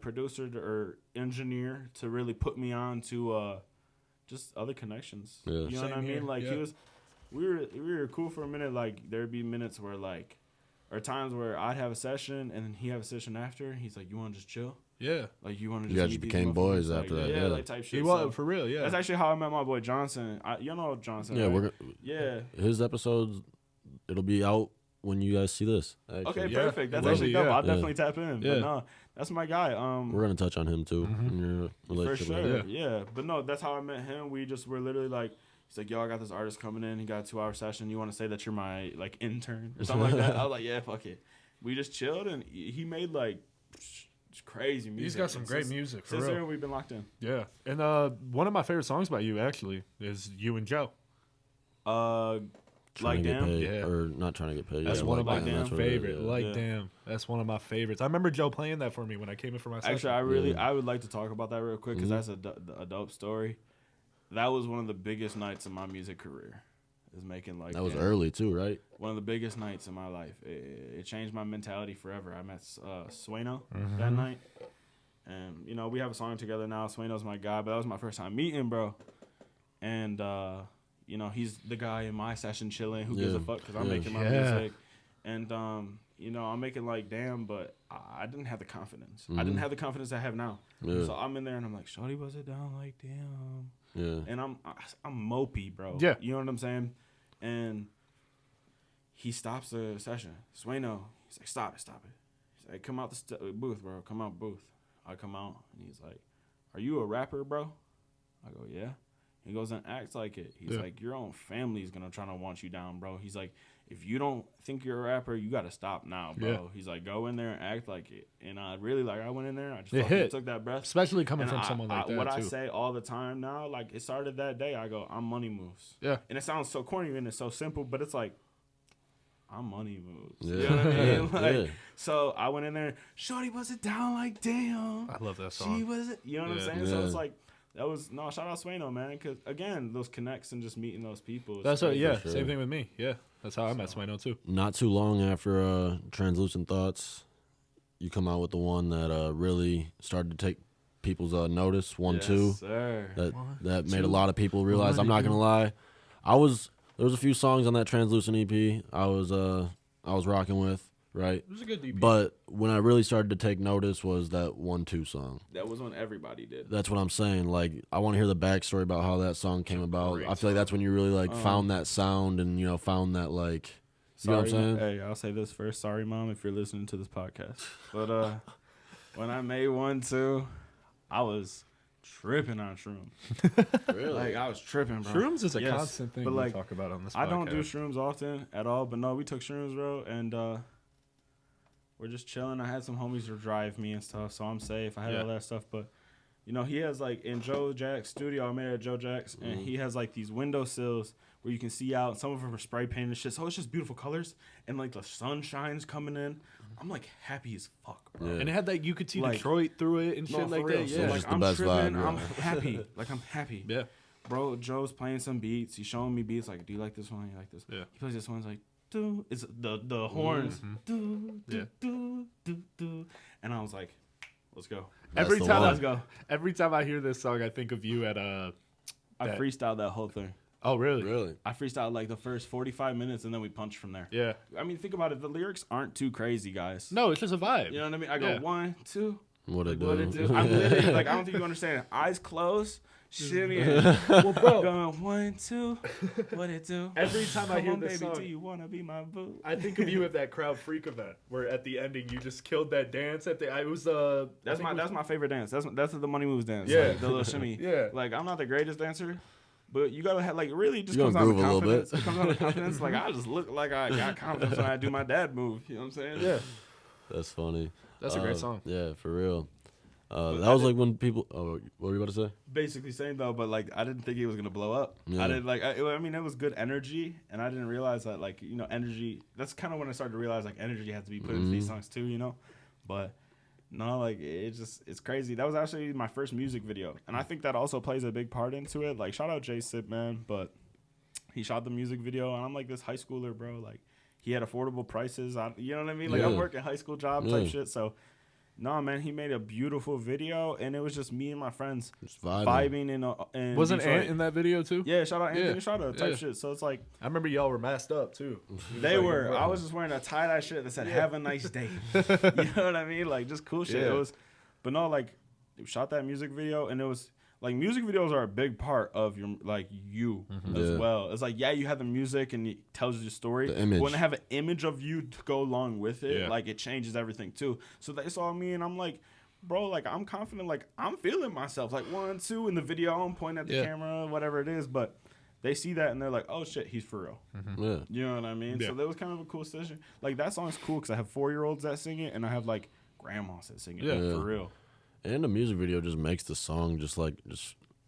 producer or engineer to really put me on to just other connections. Yeah. You know what I mean? Like we were cool for a minute. Like there'd be minutes where or times where I'd have a session and then he have a session after. He's like, "You want to just chill? Yeah. Like you want to You just guys eat these became boys motherfuckers?" after Like, that. yeah, Yeah. like type shit. He was So for real. Yeah. that's actually how I met my boy Johnson. You know Johnson. Yeah, right? his episodes. It'll be out when you guys see this. Actually. Okay, Yeah, perfect. That's it will actually be, dope. yeah. I'll definitely tap in. Yeah. But no, that's my guy. We're gonna touch on him too in your For relationship. sure. Right? Yeah. But no, that's how I met him. We just were literally like, he's like, "Yo, I got this artist coming in. He got a 2-hour session. You want to say that you're my intern or something like that?" I was like, "Yeah, fuck it." We just chilled, and he made crazy music. He's got some And great music for since real. then, we've been locked in. Yeah. And one of my favorite songs by you actually is You and Joe. Trying Like to get damn. paid, Yeah. or not trying to get paid. That's yeah, one of my like damn, that's what it is, favorite. yeah. Like Yeah. damn, that's one of my favorites. I remember Joe playing that for me when I came in for my session. Actually, I would like to talk about that real quick because that's a dope story. That was one of the biggest nights of my music career. Is making like That was damn. early too, right? One of the biggest nights in my life. It changed my mentality forever. I met Sueno that night. And, we have a song together now. Sueno's my guy, but that was my first time meeting, bro. And, he's the guy in my session chilling. Who gives a fuck? Because I'm making my music. And, I'm making like, damn, but I didn't have the confidence. I didn't have the confidence I have now. Yeah. So I'm in there and I'm like, shorty, was it down? Like, damn. Yeah. And I'm mopey, bro. Yeah. You know what I'm saying? And he stops the session. Sueno, he's like, stop it. He's like, come out the booth, bro. Come out booth. I come out, and he's like, are you a rapper, bro? I go, yeah. He goes and acts like it. He's like, your own family is going to try to want you down, bro. He's like, if you don't think you're a rapper, you got to stop now, bro. Yeah. He's like, go in there and act like it. And I really, I went in there. I just It fucking hit. took that breath. Especially coming And from someone like that, what too. I say all the time now, like it started that day. I go, I'm Money Moves. Yeah. And it sounds so corny and it's so simple, but it's like, I'm Money Moves. Yeah. You know what I mean? Like, Yeah. so I went in there, shorty was it down like damn. I love that song. She was it. You know what I'm Yeah. saying? So Yeah. it's like, shout out Sueno, man. Because again, those connects and just meeting those people. That's what, yeah. sure. Same thing with me. Yeah. That's how I met Sueno too. Not too long after Translucent Thoughts, you come out with the one that really started to take people's notice. 1-2. Sir. That made a lot of people realize. I'm not gonna lie, there was a few songs on that Translucent EP I was rocking with, right? It was a good DP. But when I really started to take notice was that 1-2 song. That was when everybody did. That's what I'm saying. Like, I want to hear the backstory about how that song came about. I feel like that's when you really found that sound and found that like. You know what I'm saying? Hey, I'll say this first. Sorry, Mom, if you're listening to this podcast. But when I made 1-2, I was tripping on shrooms. Really? Like, I was tripping, bro. Shrooms is a Yes, constant thing but, we like, talk about on this podcast. I don't do shrooms often at all, but no, we took shrooms, bro, and we're just chilling. I had some homies to drive me and stuff, so I'm safe. I had all that stuff, but he has like in Joe Jack's studio. I made it at Joe Jack's, and he has like these windowsills where you can see out. Some of them are spray painted and shit, so it's just beautiful colors, and like the sunshine's coming in. I'm like happy as fuck, bro. Yeah. And it had that you could see Like, Detroit through it and No, shit for like real. that. So, Yeah. It's like, just the I'm best tripping. vibe, I'm yeah. happy. Like, I'm happy. Yeah. Bro, Joe's playing some beats. He's showing me beats. Like, do you like this one? You like this? Yeah. He plays this one. It's like, do. It's the horns. Do, Yeah. do. And I was like, let's go. Every the time, one. Let's go. every time I hear this song, I think of you at I That- freestyled that whole thing. Oh, really? Really? I freestyled like the first 45 minutes, and then we punched from there. Yeah. I mean, think about it. The lyrics aren't too crazy, guys. No, it's just a vibe. You know what I mean? I go Yeah. 1, 2, What it What it do? do? I'm literally like, I don't think you understand. Eyes closed, shimmy. Well, bro. Going 1, 2. What it do? Every time I hear on, this baby, song, do you wanna be my boo? I think of you at that Crowd Freak event where at the ending you just killed that dance at the. I was That's my favorite dance. That's the Money Moves dance. Yeah. Like, the little shimmy. Yeah. Like, I'm not the greatest dancer, but you gotta have like, really, it just You comes gotta out of groove a little confidence. bit. It comes out of confidence. Like, I just look like I got confidence when I do my dad move. You know what I'm saying? Yeah, That's funny. that's a great song. Yeah, for real. That I was like when people. Oh, what were you about to say? Basically saying though, but like I didn't think it was gonna blow up. Yeah. I didn't like. I mean, it was good energy, and I didn't realize that like energy. That's kind of when I started to realize like energy has to be put into these songs too. But no, like it's crazy. That was actually my first music video, and I think that also plays a big part into it. Like shout out Jay Sip, man, but he shot the music video, and I'm like this high schooler, bro. Like he had affordable prices. You know what I mean? Like I'm working high school job type shit, so. No, man, he made a beautiful video, and it was just me and my friends Just vibing. in Wasn't Detroit. Ant in that video too? Yeah, shout out Anthony Estrada type Yeah. shit. So it's like I remember y'all were masked up too. they were. I was just wearing a tie-dye shirt that said "Have a nice day." You know what I mean? Like just cool shit. Yeah. It was, but no, like we shot that music video, and it was like music videos are a big part of your you as Yeah. well. It's like you have the music and it tells you the story. The image. But when I have an image of you to go along with it, Yeah. like it changes everything too. So they saw me, and I'm like. Bro, like I'm confident, like I'm feeling myself, like 1, 2 in the video. I'm pointing at the camera, whatever it is, but they see that and they're like, "Oh shit, he's for real." Yeah. You know what I mean? Yeah. So that was kind of a cool session. Like that song's cool because I have 4-year-olds that sing it, and I have like grandmas that sing it. Yeah. Like, for real. And the music video just makes the song just I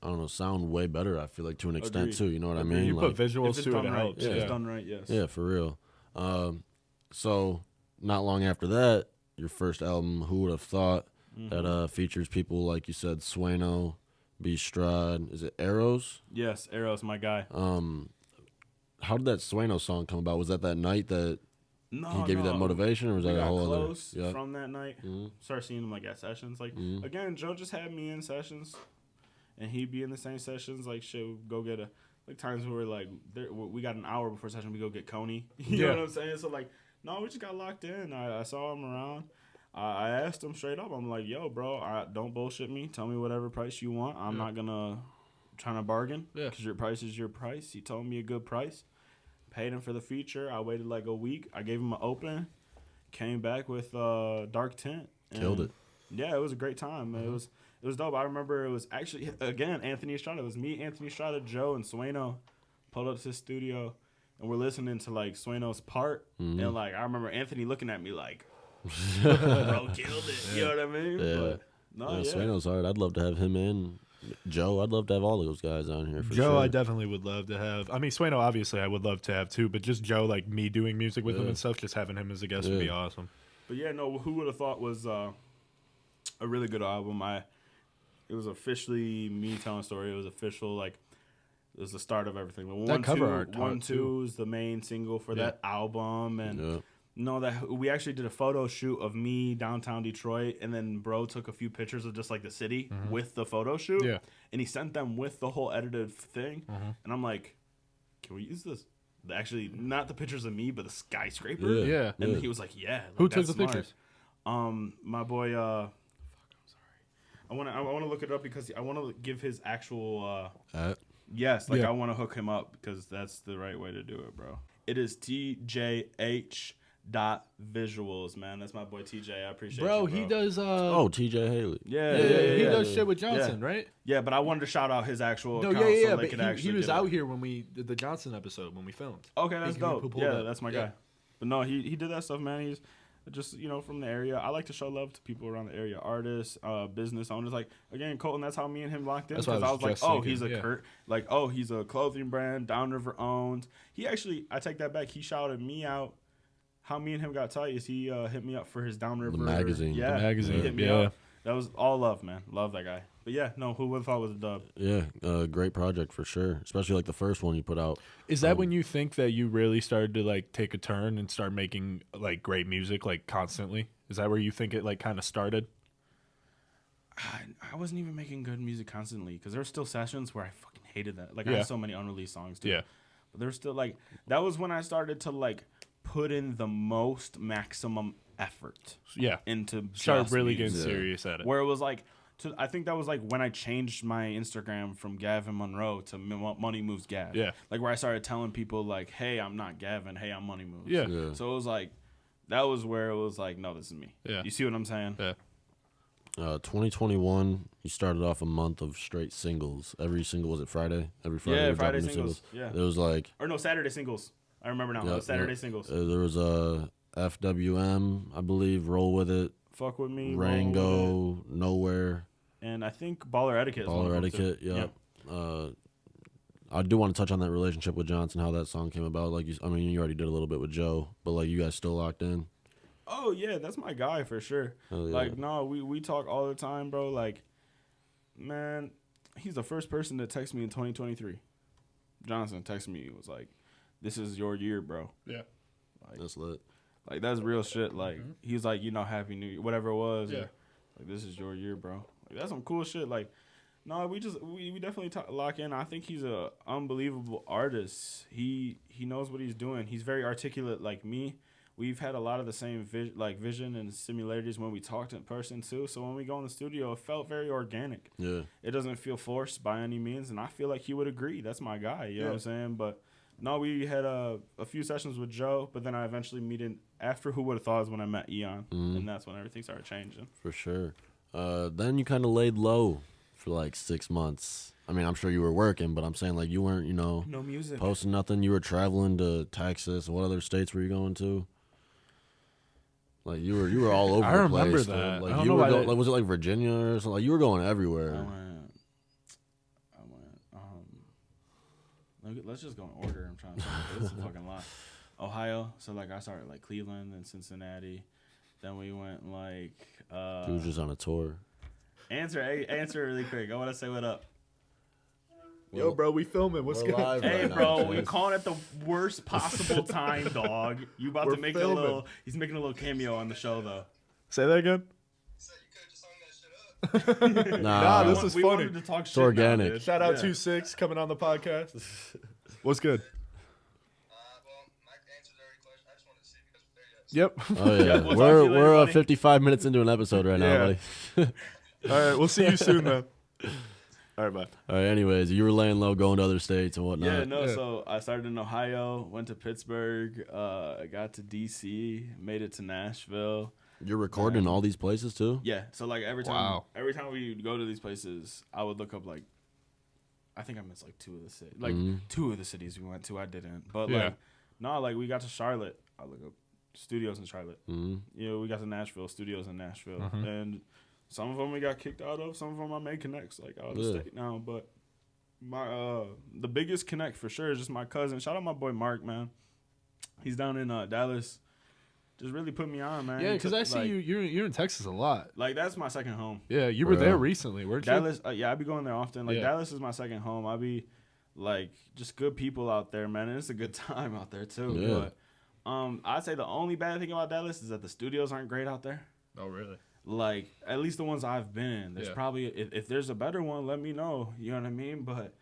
don't know, sound way better. I feel like to an extent Agreed. too. You know what I Agreed. mean? You Like, put visuals If it's to it, done it right, helps. if Yeah. it's done right, yes. yeah, for real. So not long after that, your first album, Who Would Have Thought, that features people like you said, Sueno, B. Strad. Is it Arrows? Yes, Arrow's my guy. How did that Sueno song come about? Was that night that No, he gave you that motivation, or was We that a got whole close other? Yeah. from that night. Started seeing him like at sessions. Like again, Joe just had me in sessions, and he'd be in the same sessions. Like shit, we'd go get times where like we got an hour before session, we go get Coney. You know what I'm saying? So like, no, we just got locked in. I saw him around. I asked him straight up. I'm like, yo, bro, don't bullshit me. Tell me whatever price you want. I'm not gonna trying to bargain. Yeah. Because your price is your price. He told me a good price. Paid him for the feature. I waited like a week. I gave him an open. Came back with Dark Tint. Killed it. Yeah, it was a great time. It was dope. I remember it was actually again Anthony Estrada. It was me, Anthony Estrada, Joe, and Sueno pulled up to the studio, and we're listening to like Sueno's part, and like I remember Anthony looking at me like, "Bro, killed it." You know what I mean? Yeah. But, no, yeah. Sueno's hard. I'd love to have him in. Joe, I'd love to have all of those guys on here for Joe, sure. I definitely would love to have. I mean, Sueno, obviously, I would love to have too, but just Joe, like me doing music with him and stuff, just having him as a guest would be awesome. But yeah, no, Who Would Have Thought was a really good album. It was officially me telling a story. It was official, like it was the start of everything. But That cover art taught, 1, 2 is the main single for that album, and Yeah. no, that we actually did a photo shoot of me downtown Detroit, and then bro took a few pictures of just like the city with the photo shoot, and he sent them with the whole edited thing, and I'm like, can we use this? Actually, not the pictures of me, but the skyscraper. Yeah. And he was like, "Yeah." Like, Who took that's the smart. pictures? My boy. I'm sorry. I want to look it up because I want to give his actual. Yes, like I want to hook him up because that's the right way to do it, bro. It is TJH.visuals, man. That's my boy TJ. I appreciate Bro, you, he does. Oh, TJ Haley. Yeah, he does shit with Johnson, right? Yeah, but I wanted to shout out his actual No, account so they but could he actually was get out it. here when we did the Johnson episode when we filmed. Okay, that's He dope. pulled Yeah, up. that's my Yeah. guy. But no, he did that stuff, man. He's just, from the area. I like to show love to people around the area, artists, business owners. Like, again, Colton, that's how me and him locked in. That's Because what I I was was like, just oh, thinking, he's a yeah. he's a clothing brand, Downriver owned. He actually, I take that back. He shouted me out. How me and him got tight is he hit me up for his Downriver magazine. Yeah, The magazine, he hit me yeah. up. That was all love, man. Love that guy. But yeah, no, who would have thought was a dub? Yeah, great project for sure. Especially like the first one you put out. Is that when you think that you really started to like take a turn and start making like great music like constantly? Is that where you think it like kind of started? I wasn't even making good music constantly because there were still sessions where I fucking hated that. Like I Yeah. had so many unreleased songs too. Yeah. But there's still like that was when I started to like put in the most maximum effort. Yeah. Into Started really music. getting serious at it. Where it was like, I think that was like when I changed my Instagram from Gavin Monroe to Moneymovesgav. Yeah. Like where I started telling people like, hey, I'm not Gavin. Hey, I'm Moneymoves. Yeah. So it was like, that was where it was like, no, this is me. Yeah. You see what I'm saying? Yeah. 2021, you started off a month of straight singles. Every single, was it Friday? Every Friday. Yeah, you were Friday dropping new singles. Yeah. It was like, Or no, Saturday singles. I remember now. It was Saturday singles. There was a FWM, I believe, Roll With It, Fuck With Me, Rango, Nowhere. And I think Baller Etiquette. Baller Etiquette, yeah. I do want to touch on that relationship with Johnson, how that song came about. Like, you already did a little bit with Joe, but like, you guys still locked in? Oh yeah, that's my guy for sure. Yeah. Like, no, we talk all the time, bro. Like, man, he's the first person to text me in 2023. Johnson texted me, was like, "This is your year, bro." Yeah. Like, That's lit. Like, that's real shit. Like, he's like, Happy New Year, whatever it was. Yeah. Like, this is your year, bro. Like, that's some cool shit. Like, no, we definitely lock in. I think he's a unbelievable artist. He knows what he's doing. He's very articulate like me. We've had a lot of the same vision and similarities when we talked in person too. So when we go in the studio, it felt very organic. Yeah. It doesn't feel forced by any means, and I feel like he would agree. That's my guy. You know what I'm saying? But no, we had a few sessions with Joe, but then I eventually after Who Would Have Thought is when I met Eon, and that's when everything started changing. For sure. Then you kind of laid low for like 6 months. I mean, I'm sure you were working, but I'm saying like you weren't, no music, posting nothing. You were traveling to Texas. What other states were you going to? Like you were all over I the remember place. that. Like I don't you know were why like was it like Virginia or something? Like you were going everywhere. Let's just go in order. I'm trying to think. This is a fucking lot. Ohio. So like I started like Cleveland and Cincinnati. Then we went like He was just on a tour. Answer really quick. I want to say what up. Yo, bro, we filming. What's good? Hey, bro, we calling at the worst possible time, dog. You about to make filming. He's making a little cameo on the show, though. Say that again. So you could have just hung that shit up. Nah, this is we funny. wanted to talk shit. It's organic. Now, Shout out 2-6 coming on the podcast. What's good? Well, Mike answered every question. I just wanted to see if you guys were there yet. Oh yeah, we'll talk to you later, we're buddy. 55 minutes into an episode right now, Yeah. buddy. All right, we'll see you soon, though. All right, bye. All right. Anyways, you were laying low, going to other states and whatnot. Yeah, no. So I started in Ohio, went to Pittsburgh, I got to DC, made it to Nashville. You're recording in all these places too. Yeah. So like every time Wow. we go to these places, I would look up like, I think I missed like 2 of the cities, like 2 of the cities we went to. I didn't, but Yeah. like no, like we got to Charlotte. I look up studios in Charlotte. Mm-hmm. We got to Nashville, studios in Nashville, and some of them we got kicked out of. Some of them I made connects like out of the state now. But my the biggest connect for sure is just my cousin. Shout out my boy Mark, man. He's down in Dallas. Just really put me on, man. Yeah, because I see you're in Texas a lot. Like that's my second home. Yeah, you were there recently, weren't you? Dallas, I be going there often. Like Yeah. Dallas is my second home. I be like just good people out there, man. And it's a good time out there too. Yeah. But I'd say the only bad thing about Dallas is that the studios aren't great out there. Oh, really? Like at least the ones I've been in. There's Yeah. probably if there's a better one, let me know. You know what I mean? But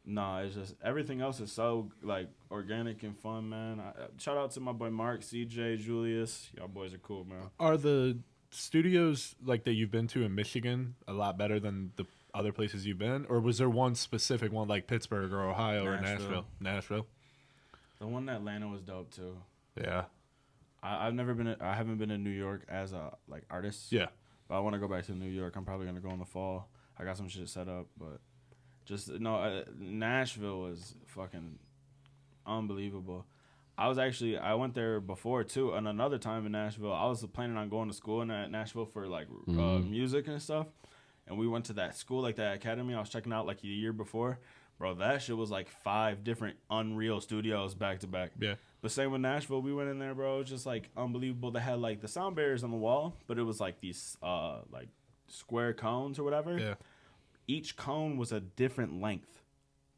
no, it's just everything else is so like organic and fun, man. Shout out to my boy Mark, CJ, Julius. Y'all boys are cool, man. Are the studios like that you've been to in Michigan a lot better than the other places you've been, or was there one specific one like Pittsburgh or Ohio or Nashville. Nashville? The one in Atlanta was dope too. Yeah. I haven't been in New York as a like artist. Yeah. But I want to go back to New York. I'm probably gonna go in the fall. I got some shit set up, but Nashville was fucking unbelievable. I went there before too, and another time in Nashville. I was planning on going to school in Nashville for like music and stuff, and we went to that school, like that academy I was checking out like the year before. Bro, that shit was like 5 different Unreal studios back to back. Yeah. But same with Nashville, we went in there, bro. It was just like unbelievable. They had like the sound barriers on the wall, but it was like these like square cones or whatever. Yeah. Each cone was a different length.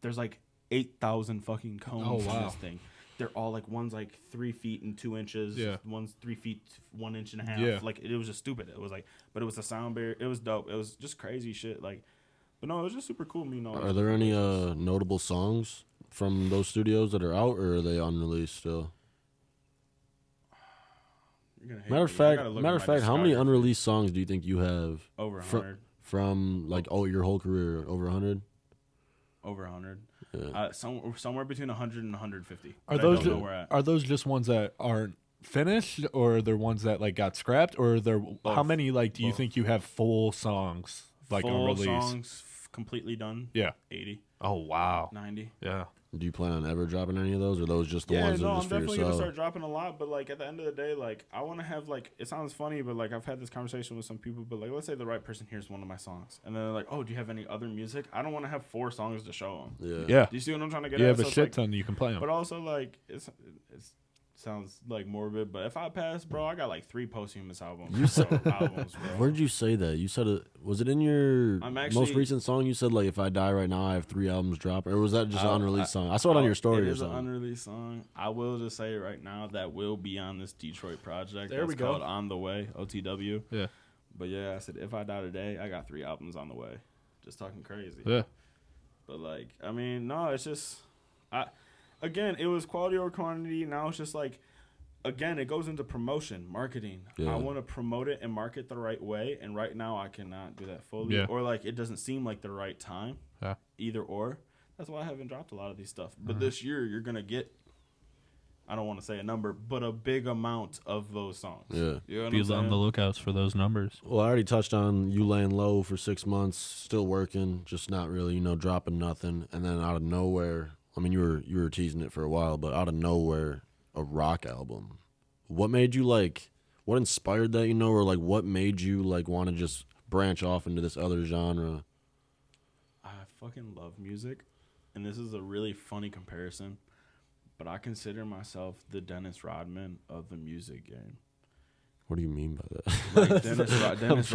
There's like 8,000 fucking cones in this thing. They're all like, one's like 3 feet and 2 inches. Yeah. One's 3 feet 1 inch and a half. Yeah. Like it was just stupid. It was like, but it was a sound barrier. It was dope. It was just crazy shit. Like, but no, it was just super cool. Are there any notable songs from those studios that are out, or are they unreleased still? Matter of fact, how many unreleased songs do you think you have? Over 100. From like your whole career, over 100? Over 100. Yeah. Somewhere between 100 and 150. Are those just ones that aren't finished, or they're ones that like got scrapped, or how many like do you think you have full songs like unreleased? Full songs completely done? Yeah. 80. Oh wow. 90. Yeah. Do you plan on ever dropping any of those, or are those just the ones that are just for yourself? I'm definitely gonna start dropping a lot, but like at the end of the day, like I want to have like, it sounds funny, but like I've had this conversation with some people, but like let's say the right person hears one of my songs, and then they're like, "Oh, do you have any other music?" I don't want to have 4 songs to show them. Yeah. Do you see what I'm trying to get at? You have a So shit ton you can play them. But also like it's sounds like morbid, but if I pass, bro, I got like 3 posthumous albums. Albums, bro. Where did you say that? You said it. Was it in your most recent song? You said like, if I die right now, I have 3 albums drop, or was that just an unreleased song? I saw it on your story or something. It is an unreleased song. I will just say it right now, that will be on this Detroit project. There we go. Called On the Way, OTW. Yeah. But yeah, I said if I die today, I got 3 albums on the way. Just talking crazy. Yeah. But like, I mean, no, it's just, again, it was quality over quantity. Now it's just like, again, it goes into promotion, marketing. Yeah. I want to promote it and market the right way, and right now I cannot do that fully. Yeah. Or like it doesn't seem like the right time. Yeah. Either or. That's why I haven't dropped a lot of these stuff. But this year you're gonna get, I don't want to say a number, but a big amount of those songs. Yeah. You know what Be I'm saying? on the lookouts for those numbers. Well, I already touched on you laying low for 6 months, still working, just not really, dropping nothing, and then out of nowhere, I mean, you were teasing it for a while, but out of nowhere, a rock album. What made you what inspired that, or like what made you like want to just branch off into this other genre? I fucking love music, and this is a really funny comparison, but I consider myself the Dennis Rodman of the music game. What do you mean by that? Like Dennis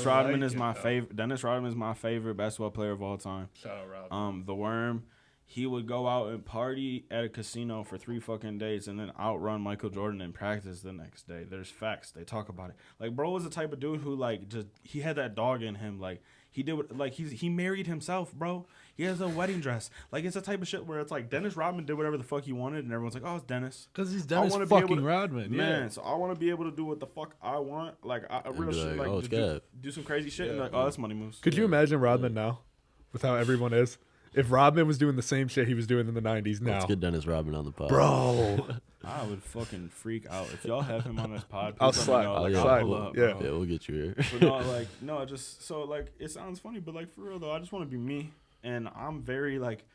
Rodman is my favorite. Dennis Rodman is my favorite basketball player of all time. Shout out Rodman. The Worm. He would go out and party at a casino for 3 fucking days and then outrun Michael Jordan in practice the next day. There's facts. They talk about it. Like, bro was the type of dude who, like, he had that dog in him. Like, he did, like, he married himself, bro. He has a wedding dress. Like, it's the type of shit where it's like Dennis Rodman did whatever the fuck he wanted, and everyone's like, oh, it's Dennis. Because he's Dennis fucking Rodman. Man, yeah. so I want to be able to do what the fuck I want. Like, I real shit, like, do some crazy shit and, like, oh, that's Money Moves. Could you imagine Rodman now with how everyone is? If Rodman was doing the same shit he was doing in the 90s now. Let's get Dennis Rodman on the pod. Bro. I would fucking freak out. If y'all have him on this pod, I'll slide. I'll pull up, yeah, we'll get you here. But just so, like, it sounds funny, but, like, for real, though, I just want to be me. And I'm very, like,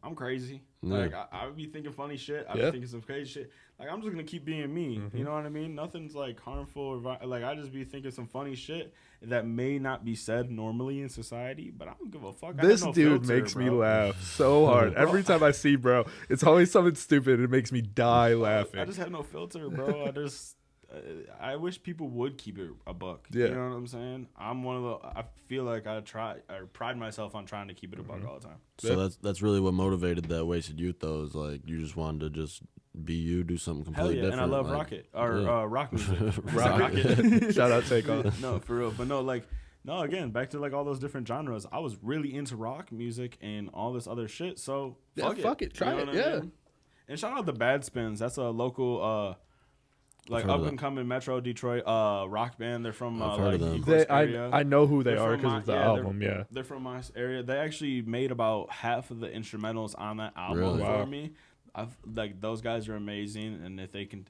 I'm crazy. Yeah. Like, I would be thinking funny shit. I be thinking some crazy shit. Like, I'm just going to keep being me. Mm-hmm. You know what I mean? Nothing's, like, harmful. Or, like, I just be thinking some funny shit that may not be said normally in society, but I don't give a fuck. This dude makes me laugh so hard. Every time I see bro, it's always something stupid. It makes me die laughing. I just have no filter, bro. I wish people would keep it a buck. Yeah. You know what I'm saying? I'm one of the, I feel like I pride myself on trying to keep it a buck all the time. So that's really what motivated that Wasted Youth, though, is like you just wanted to just be you, do something completely different. And I love like, rock music. Rocket. Shout out Takeoff. No, for real. But no, again, back to like all those different genres. I was really into rock music and all this other shit. So fuck it. Try it. Yeah. Mean? And shout out the Bad Spins. That's a local like up and coming Metro Detroit rock band. They're from like East Coast area. I know who they are because of the album. They're from my area. They actually made about half of the instrumentals on that album Really? for me. Like those guys are amazing, and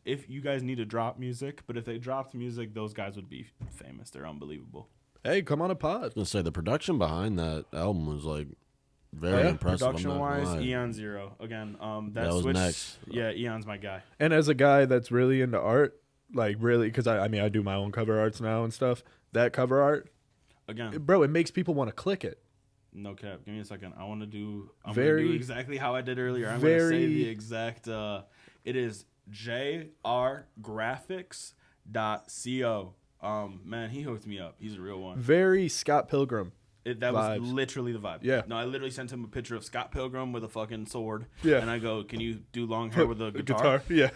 if you guys need to drop music, but if they dropped music, those guys would be famous. They're unbelievable. Hey, come on a pod. I was gonna say the production behind that album was like very impressive. Production wise, Eon Zero again. That was switch, next. Yeah, Eon's my guy. And as a guy that's really into art, like really, because I mean I do my own cover arts now and stuff. That cover art, again, bro, it makes people want to click it. No cap. Give me a second. I'm gonna do exactly how I did earlier. I'm gonna say the exact. It is jrgraphics.co. Man, he hooked me up. He's a real one. Very Scott Pilgrim. That was literally the vibe. Yeah. No, I literally sent him a picture of Scott Pilgrim with a fucking sword. Yeah. And I go, "Can you do long hair with a guitar?" Yeah.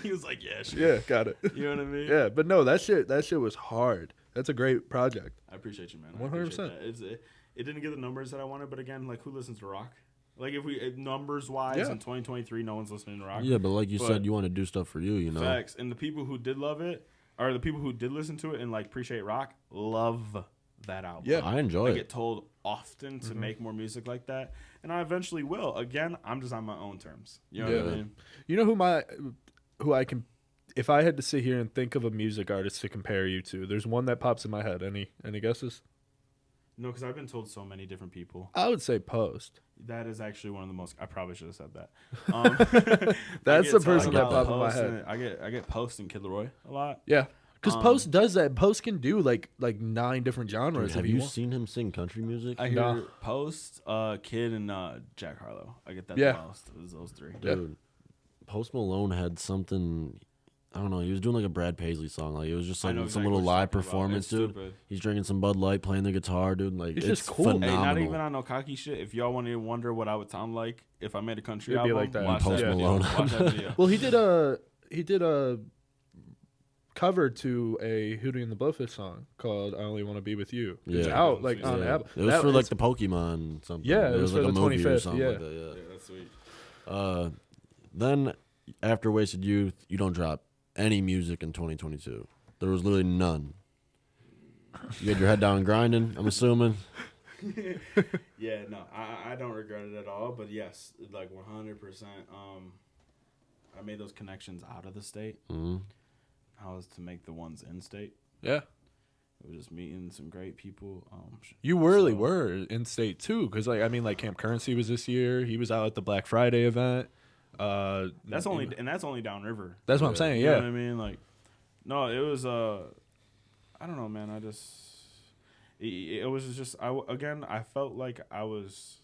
He was like, "Yeah, sure." Yeah, got it. You know what I mean? Yeah, but no, that shit was hard. That's a great project. I appreciate you, man. 100%. It didn't get the numbers that I wanted, but again, like, who listens to rock? Like if we numbers wise in 2023, no one's listening to rock. Yeah, but like you said, you want to do stuff for you, you know. Facts. And the people who did love it, or the people who did listen to it and like appreciate rock, love that album. Yeah, I enjoy it. I get told often to make more music like that, and I eventually will. Again, I'm just on my own terms. You know what I mean? You know who I can, if I had to sit here and think of a music artist to compare you to, there's one that pops in my head. Any guesses? No, because I've been told so many different people. I would say Post. That is actually one of the most. I probably should have said that. That's the person that popped in my head. I get Post and Kid Laroi a lot. Yeah, because Post does that. Post can do like 9 different genres. Dude, have you seen him sing country music? I hear Post, Kid, and Jack Harlow. I get that the most. It was those 3. Dude, Post Malone had something. I don't know. He was doing like a Brad Paisley song. Like it was just like some little live performance, dude. Stupid. He's drinking some Bud Light, playing the guitar, dude. Like it's just cool. Hey, not even on no cocky shit. If y'all want to wonder what I would sound like if I made a country album, like that. Watch Post Malone. Watch that video. Well, he did a cover to a Hootie and the Blowfish song called "I Only Want to Be with You." It's out like on Apple. It was for like the Pokemon something. Yeah, it was for like the 25th. Yeah. Like that, Yeah, that's sweet. Then after Wasted Youth, you don't drop any music in 2022. There was literally none. You had your head down grinding, I'm assuming. Yeah, no, I don't regret it at all. But yes, like 100%. I made those connections out of the state. Mm-hmm. I was to make the ones in state. Yeah. It was just meeting some great people. You really were in state too, because like Camp Currency was this year. He was out at the Black Friday event. That's only downriver. That's what I'm saying. You yeah, know what I mean, like, no, it was I don't know, man. It was just I felt like I was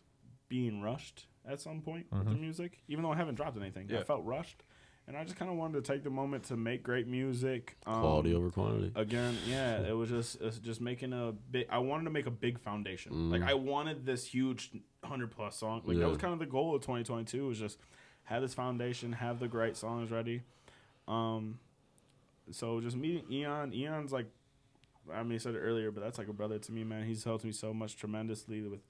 being rushed at some point with the music, even though I haven't dropped anything. I felt rushed, and I just kind of wanted to take the moment to make great music. Quality over quantity. Again, yeah, it's just making a big. I wanted to make a big foundation. Like I wanted this huge 100+ song. Like that was kind of the goal of 2022. Was just have this foundation, have the great songs ready. So just meeting Eon. Eon's like, I said it earlier, but that's like a brother to me, man. He's helped me so much tremendously with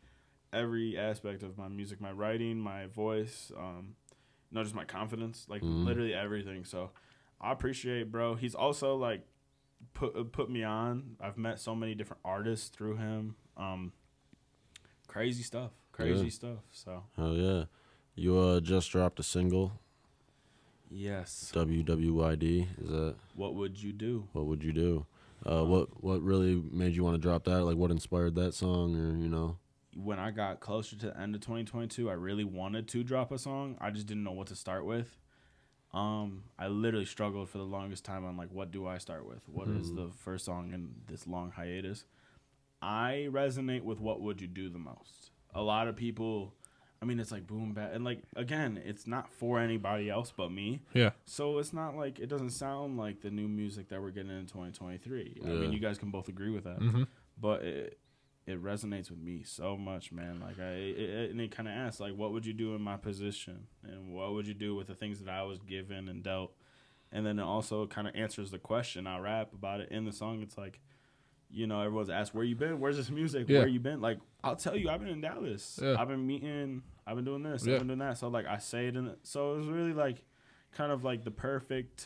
every aspect of my music, my writing, my voice, not just my confidence, like literally everything. So I appreciate, bro. He's also like put me on. I've met so many different artists through him. Crazy stuff. So hell yeah. You just dropped a single. Yes. WWYD. Is that What Would You Do? What Would You Do? What really made you want to drop that? Like what inspired that song, or you know? When I got closer to the end of 2022, I really wanted to drop a song. I just didn't know what to start with. I literally struggled for the longest time on like, what do I start with? What is the first song in this long hiatus? I resonate with What Would You Do the most. A lot of people, it's like boom, bap, and like again, it's not for anybody else but me. Yeah. So it's not like it doesn't sound like the new music that we're getting in 2023. Yeah. You guys can both agree with that, but it resonates with me so much, man. Like and it kind of asks like, what would you do in my position, and what would you do with the things that I was given and dealt, and then it also kind of answers the question. I rap about it in the song. It's like, everyone's asked, where you been? Where's this music? Yeah. Where you been? Like, I'll tell you, I've been in Dallas. Yeah. I've been meeting. I've been doing this. Yeah. I've been doing that. So like I say it so it was really like kind of like the perfect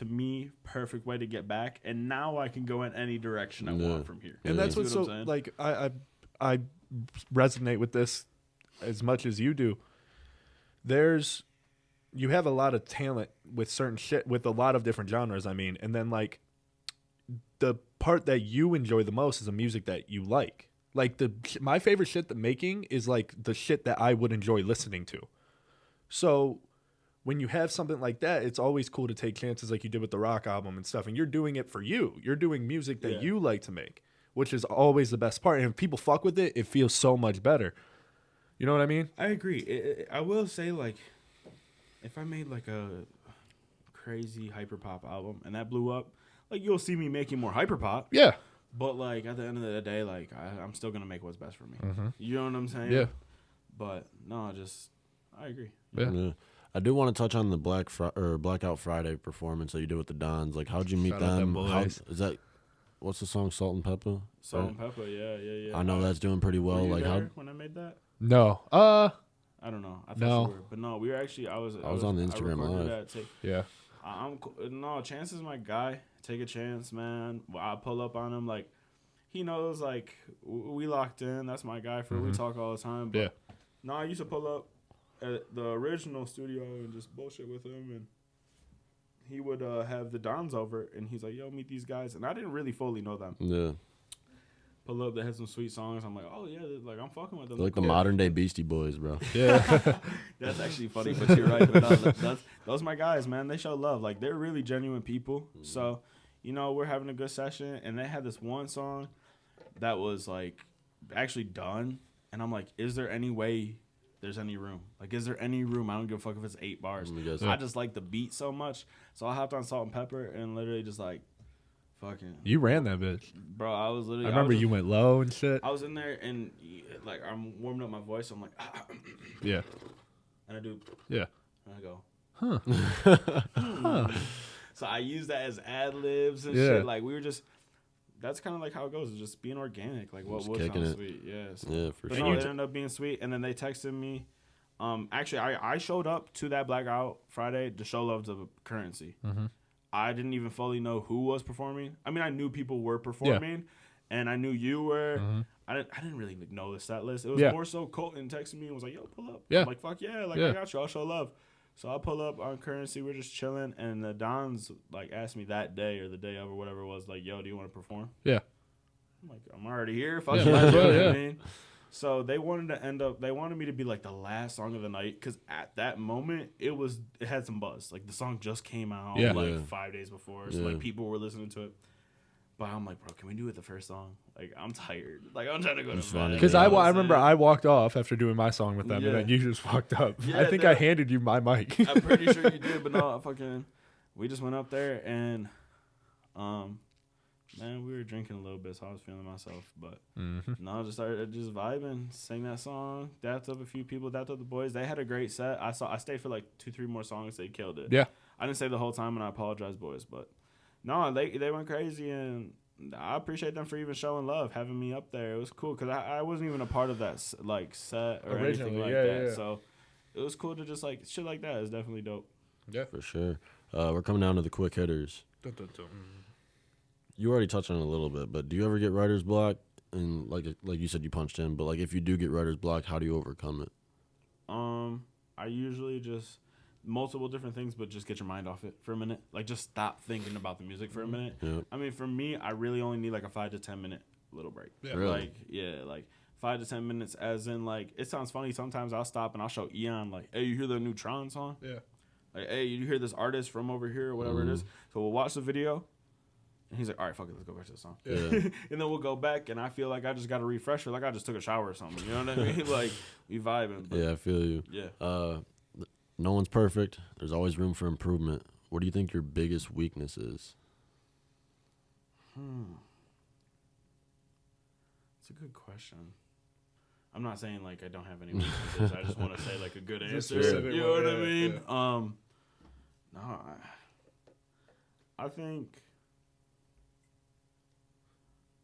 way to get back, and now I can go in any direction I want from here. And that's what's so like I resonate with this as much as you do. You have a lot of talent with certain shit, with a lot of different genres, and then like the part that you enjoy the most is the music that you like. Like my favorite shit that making is like the shit that I would enjoy listening to. So when you have something like that, it's always cool to take chances like you did with the rock album and stuff. And you're doing it for you. You're doing music that you like to make, which is always the best part. And if people fuck with it, it feels so much better. You know what I mean? I agree. I will say, like, if I made like a crazy hyperpop album and that blew up, like you'll see me making more hyperpop. Yeah. But like at the end of the day, like I'm still gonna make what's best for me. You know what I'm saying? Yeah. But no, I agree. Yeah. I do want to touch on the Blackout Friday performance that you did with the Dons. Like, how'd you meet them? What's the song, Salt and Pepper? Salt and Pepper, yeah. I know that's doing pretty well. Were you like there how when I made that? No. I I don't know. I thought No. you were, but no, we were actually. I was on the Instagram recorded Live. that. Yeah. No, Chance is my guy. Take a chance, man. I pull up on him like he knows. Like we locked in. That's my guy. We talk all the time. But Yeah. no, I used to pull up at the original studio and just bullshit with him, and he would have the Dons over, and he's like, "Yo, meet these guys," and I didn't really fully know them. Yeah. Pull up, they had some sweet songs. I'm like, "Oh yeah," like I'm fucking with them. They're like the modern day Beastie Boys, bro. Yeah. That's actually funny, but you're right. But no, those are my guys, man. They show love. Like they're really genuine people. So, we're having a good session, and they had this one song that was like actually done, and I'm like, "Is there any way?" There's any room. Like, is there any room? I don't give a fuck if it's 8 bars. I just like the beat so much. So I hopped on Salt and Pepper and literally just like, fucking. You ran that bitch. Bro, I was literally. I remember you went low and shit. I was in there and like I'm warming up my voice. I'm like, yeah. And I do. Yeah. And I go, huh. So I use that as ad libs and Yeah. shit. Like we were just. That's kind of like how it goes. It's just being organic. Like what would sound sweet. Yeah. So. Yeah, for But sure. no, it ended up being sweet. And then they texted me. Actually, I showed up to that Blackout Friday to show love to Currency. Mm-hmm. I didn't even fully know who was performing. I mean, I knew people were performing, and I knew you were. Mm-hmm. I didn't really know the set list. It was more so Colton texted me and was like, "Yo, pull up." Yeah. I'm like, "Fuck yeah!" Like I got you. I'll show love. So I pull up on Currency. We're just chilling, and the Dons like asked me that day or the day of or whatever it was, like, "Yo, do you want to perform?" Yeah. I'm like, "I'm already here." Fuck Yeah, you, might as well, you know what yeah. I mean? So they wanted me to be like the last song of the night because at that moment it had some buzz. Like the song just came out 5 days before, so like people were listening to it. But I'm like, bro, can we do it the first song? Like I'm tired. Like I'm trying to go to bed. Because I remember I walked off after doing my song with them, and then you just walked up. Yeah, I think I handed you my mic. I'm pretty sure you did, but no, we just went up there and man, we were drinking a little bit, so I was feeling myself. But no, I just started vibing, sang that song, dapped up a few people, dapped up the boys. They had a great set. I stayed for like 2-3 more songs. They killed it. Yeah. I didn't stay the whole time, and I apologize, boys. But no, they went crazy, and I appreciate them for even showing love, having me up there. It was cool because I wasn't even a part of that like set or anything like that. Yeah. So it was cool to just like shit like that. It's definitely dope. Yeah, for sure. We're coming down to the quick hitters. You already touched on it a little bit, but do you ever get writer's block? And like you said, you punched in, but like if you do get writer's block, how do you overcome it? I usually just multiple different things, but just get your mind off it for a minute. Like just stop thinking about the music for a minute. Yep. I mean, for me, I really only need like a 5 to 10 minute little break. Yeah. Really? Like 5 to 10 minutes. As in, like it sounds funny. Sometimes I'll stop and I'll show Eon like, "Hey, you hear the new Tron song? Yeah. Like, hey, you hear this artist from over here or whatever it is?" So we'll watch the video. And he's like, "All right, fuck it, let's go back to the song." Yeah. And then we'll go back, and I feel like I just got a refresher, like I just took a shower or something. You know what I mean? Like, we vibing. But Yeah, I feel you. yeah. No one's perfect. There's always room for improvement. What do you think your biggest weakness is? It's a good question. I'm not saying, like, I don't have any weaknesses. I just want to say, like, a good answer. You know what I mean? Yeah. No, I think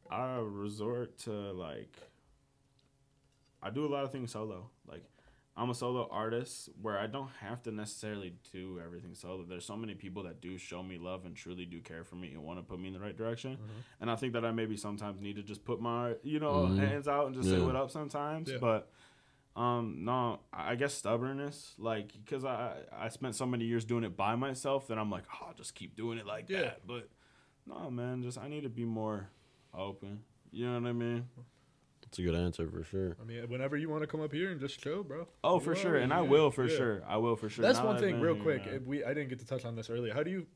I resort to, like, I do a lot of things solo. Like, I'm a solo artist where I don't have to necessarily do everything solo. There's so many people that do show me love and truly do care for me and want to put me in the right direction. And I think that I maybe sometimes need to just put my, hands out and just say what up sometimes. Yeah. But no, I guess stubbornness, like, because I spent so many years doing it by myself that I'm like, I'll just keep doing it like that. But no, man, just I need to be more open. You know what I mean? That's a good answer for sure. I mean, whenever you want to come up here and just chill, bro. Oh, for sure. And I will for sure. I will for sure. That's Now one I've thing, been real here, quick. man. I didn't get to touch on this earlier. How do you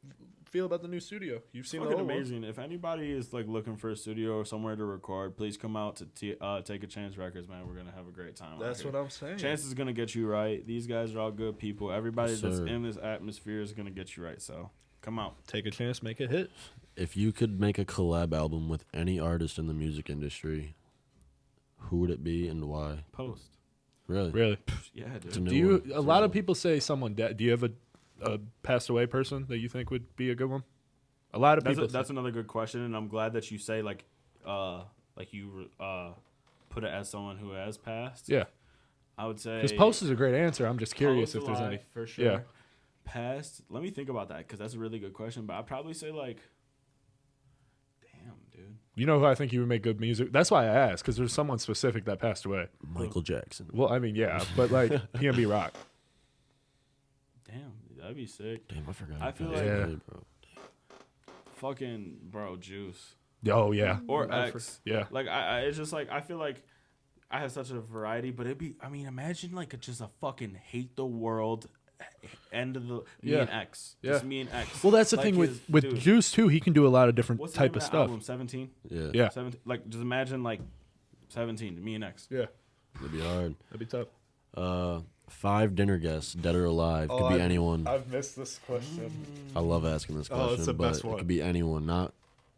feel about the new studio? You've seen the Fucking whole amazing. If anybody is like looking for a studio or somewhere to record, please come out to Take a Chance Records, man. We're gonna have a great time. That's what I'm saying. Chance is gonna get you right. These guys are all good people. Everybody Yes, that's sir. in this atmosphere is gonna get you right. So come out. Take a chance, make a hit. If you could make a collab album with any artist in the music industry, who would it be and why? Post. Really? Really? Yeah, It's a dude. new Do you? one. A lot of people say someone dead. Do you have a passed away person that you think would be a good one? A lot of people. That's another good question, and I'm glad that you say like you put it as someone who has passed. Yeah. I would say because post is a great answer. I'm just curious post if there's alive, any. for sure. Yeah. Past. Let me think about that because that's a really good question. But I'd probably say like, damn, dude. You know who I think you would make good music? That's why I asked, because there's someone specific that passed away. Michael Jackson. Well, I mean, yeah, but like PNB Rock. Damn, that'd be sick. Damn, I forgot. I feel about like- that, Yeah. bro. Fucking bro, Juice Oh yeah. or X. Yeah. Like it's just like I feel like I have such a variety, but it'd be. I mean, imagine like just a fucking hate the world. End of the me and X. Yeah. Just me and X. Well, that's the Like thing his- with dude, Juice too. He can do a lot of different what's the type name of that stuff. Album 17. Yeah. Yeah. 17. Like just imagine like 17. Me and X. Yeah. That'd be hard. That'd be tough. 5 dinner guests, dead or alive. Could be anyone. I've missed this question. I love asking this question. Oh, it's the but best one. It could be anyone, not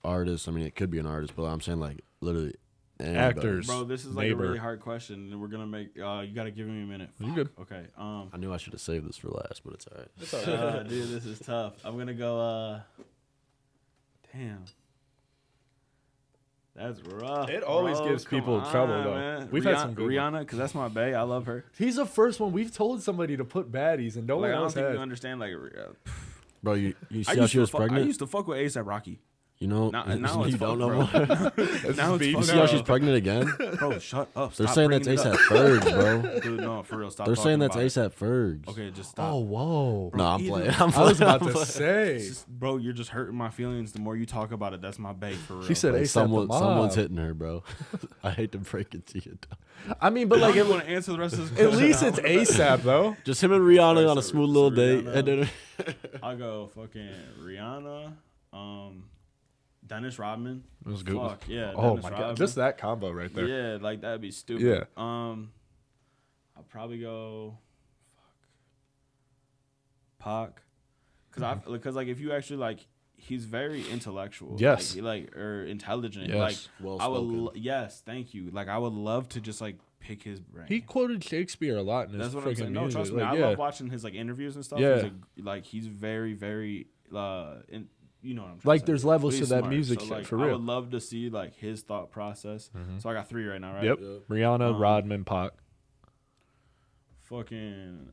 artists. I mean, it could be an artist, but I'm saying like literally anybody. Actors. Bro, this is like Neighbor. a really hard question, and we're gonna make. You gotta give me a minute. You good? Okay. I knew I should have saved this for last, but it's all right. It's all right. Dude, this is tough. I'm gonna go. Damn. That's rough. It always bro. gives Come people trouble, on, though. man. We've had some good Rihanna, because that's my bae. I love her. He's the first one we've told somebody to put baddies, and no Like, one I don't else think has. you understand. Like, Bro, you I see how she was I pregnant? used to fuck with ASAP Rocky. You know, Now you it's don't fucked, know bro. more. Now it's beef You fucked see how up. she's pregnant again? Bro, shut up. They're Stop saying that's bringing it ASAP up. Ferg, bro. Dude, no, for real. Stop. They're saying talking that's about it. ASAP Ferg. Okay, just stop. Oh, whoa. No, I'm either- playing. I I'm I was playing. about to say. It's just- bro, you're just hurting my feelings. The more you talk about it, that's my bae for real. She said Like, ASAP someone's mob. hitting her, bro. I hate to break it to you. I mean, but Like, like, I want to answer the rest of this. at question. least it's ASAP though. Just him and Rihanna Sorry, on a so- smooth so little date, Rihanna- and then I'll go fucking Rihanna, Dennis Rodman. It was good. Fuck yeah. Oh Dennis my Rodman. god, just that combo right there. Yeah, like that'd be stupid. Yeah. I'll probably go. Pac, because like if you actually like, he's very intellectual. Yes. Or intelligent. Yes. Like Well I would. spoken. Yes, thank you. Like I would love to just like pick his brain. He quoted Shakespeare a lot in his That's what I'm freaking saying. No, music. trust me. Like, I yeah. love watching his like interviews and stuff. Yeah. He's very, very. You know what I'm trying Like, to say. there's levels But to he's that smart. music So, shit, like, for I real. would love to see like his thought process. So I got 3 right now, right? Yep. Rihanna, Rodman, Pac. Fucking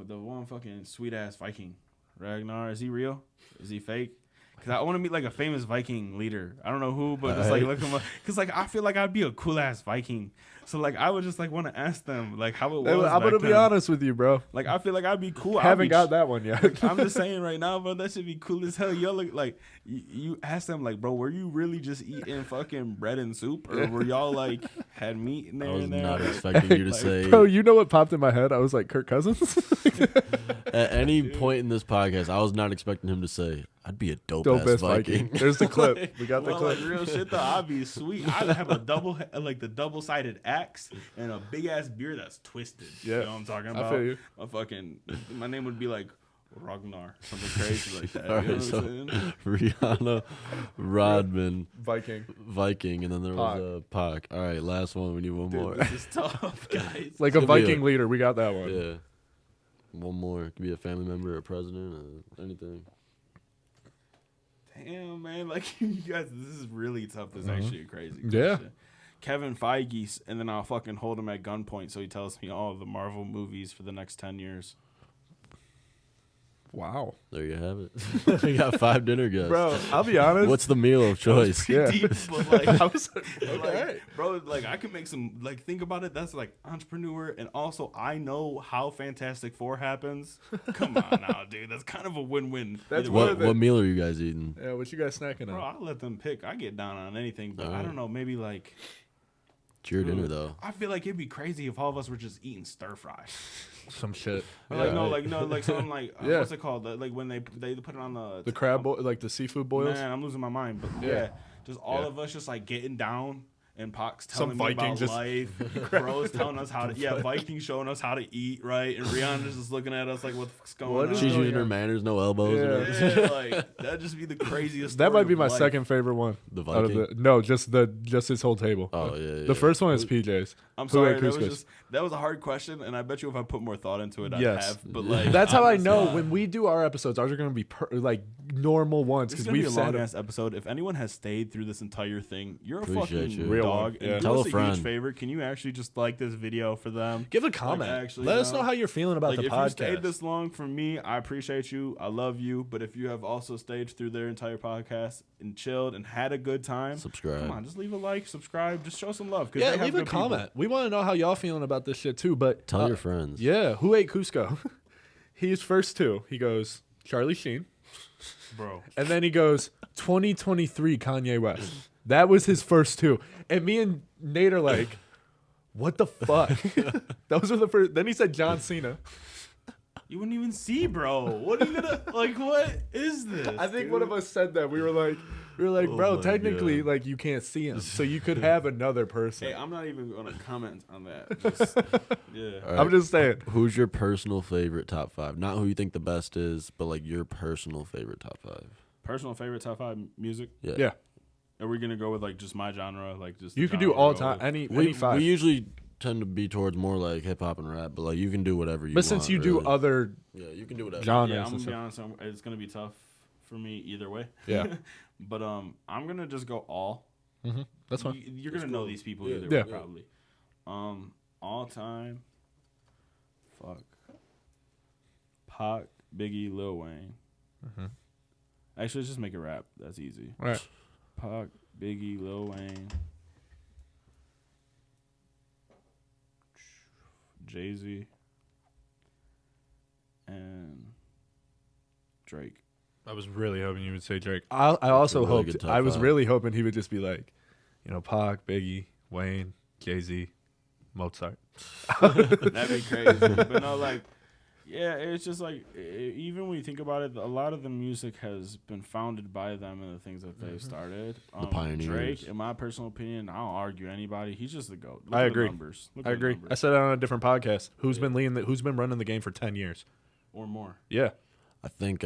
the one fucking sweet ass Viking. Ragnar, is he real? Is he fake? Cause I want to meet like a famous Viking leader. I don't know who, but just like look him up. Cause like I feel like I'd be a cool ass Viking. So like I would just like want to ask them like how it was. I'm gonna back be then. honest with you, bro. Like I feel like I'd be cool. Haven't got that one yet. I'm just saying right now, bro. That should be cool as hell. Y'all look like you ask them like, bro, were you really just eating fucking bread and soup, or were y'all like had meat in there? I was and there? not Like, expecting you to say. Bro, you know what popped in my head? I was like, Kirk Cousins. At any point in this podcast, I was not expecting him to say, "I'd be a dope Dope ass ass Viking." Viking. There's the clip. We got the well, clip. like real shit though, I'd be sweet. I'd have a double sided axe and a big ass beard that's twisted. Yeah. You know what I'm talking about? I feel you. My name would be like Ragnar, something crazy like that. All You know right, what so I'm saying? Rihanna, Rodman, Viking. and then there was Pac. All right, last one. We need one more. Dude, this is tough, guys. Like a Could be a- Viking leader. We got that one. Yeah, one more. It could be a family member, a president, or anything. Damn, man. Like, you guys, this is really tough. This is actually a crazy Yeah. question. Kevin Feige, and then I'll fucking hold him at gunpoint so he tells me all the Marvel movies for the next 10 years. Wow. There you have it. We got 5 dinner guests. Bro, I'll be honest. What's the meal of choice? Yeah. Deep, but like, I was like, okay. like, bro, like I could make some, like, think about it. That's like entrepreneur, and also I know how Fantastic Four happens. Come on now, dude. That's kind of a win-win. That's Either what- way. What meal are you guys eating? Yeah, what you guys snacking Bro, on? I'll let them pick. I get down on anything, but I Alright. don't know. Maybe like. It's your dinner though. I feel like it'd be crazy if all of us were just eating stir fry. Some shit. Like Yeah. like something like Yeah. what's it called? Like when they put it on The crab, like the seafood boils. Man, I'm losing my mind. But Yeah. yeah, just all Yeah. of us just like getting down and Pac's Some telling me Viking about just- life. Bro's telling us how to Vikings showing us how to eat right, and Rihanna's just looking at us like, what the fuck's going on? She's using her manners, no elbows. Yeah. And everything. Yeah, like that'd just be the craziest. That story might be of my life. second favorite one. The Out of Viking. no, just his whole table. Oh yeah. The first one is PJ's. I'm Who ate sorry, couscous? that was a hard question, and I bet you if I put more thought into it, I'd Yes. have. But like, That's how I know honestly, when we do our episodes, ours are going to be like normal ones This is because gonna be we've a said long it. ass episode. If anyone has stayed through this entire thing, you're a Appreciate fucking you. Real dog. one, And yeah. do Tell us a a friend. huge favor. Can you actually just like this video for them? Give a comment. actually, Let us you know, know how you're feeling about Like the if you stayed podcast. this long for me, I appreciate you. I love you. But if you have also stayed through their entire podcast and chilled and had a good time, Subscribe. come on, just leave a like, subscribe, just show some love. 'Cause Yeah, they have leave a good people. comment. We want to know how y'all feeling about this shit too. But Tell your friends. Yeah, who ate Cusco? He's first two. He goes Charlie Sheen, bro. and then he goes 2023 Kanye West. That was his first two. And me and Nate are like, what the fuck? Those were the first. Then he said John Cena. You wouldn't even see, bro. What are you gonna like? What is this? I think dude? one of us said that. We were like, Oh bro, my technically, God. like you can't see him, so you could have another person. Hey, I'm not even gonna comment on that. Just, yeah. All right. I'm just saying. Who's your personal favorite top 5? Not who you think the best is, but like your personal favorite top 5. Personal favorite top 5 music. Yeah, Are we gonna go with like just my genre, like just you the can do genre all we're time. going with? Any five. We usually tend to be towards more like hip hop and rap, but like you can do whatever you but want. since you do really. other yeah, you can do whatever. genres, Yeah, I'm and gonna be stuff. honest. It's gonna be tough for me either way. Yeah. But I'm gonna just go all. That's fine. You're gonna know these people Yeah. either Yeah. way, probably. All time. Fuck. Pac, Biggie, Lil Wayne. Actually, let's just make it rap. That's easy. All right. Pac, Biggie, Lil Wayne. Jay-Z. And Drake. I was really hoping you would say Drake. I also really hoped. good top I was five. really hoping he would just be like, Pac, Biggie, Wayne, Jay-Z, Mozart. That'd be crazy. But no, like, yeah, it's just like, even when you think about it, a lot of the music has been founded by them and the things that they've started. pioneers. Drake, in my personal opinion, I don't argue anybody. He's just the GOAT. Look I at agree. The numbers. Look I at the agree. numbers. I said it on a different podcast. Who's been leading? Who's been running the game for 10 years? Or more. Yeah. I think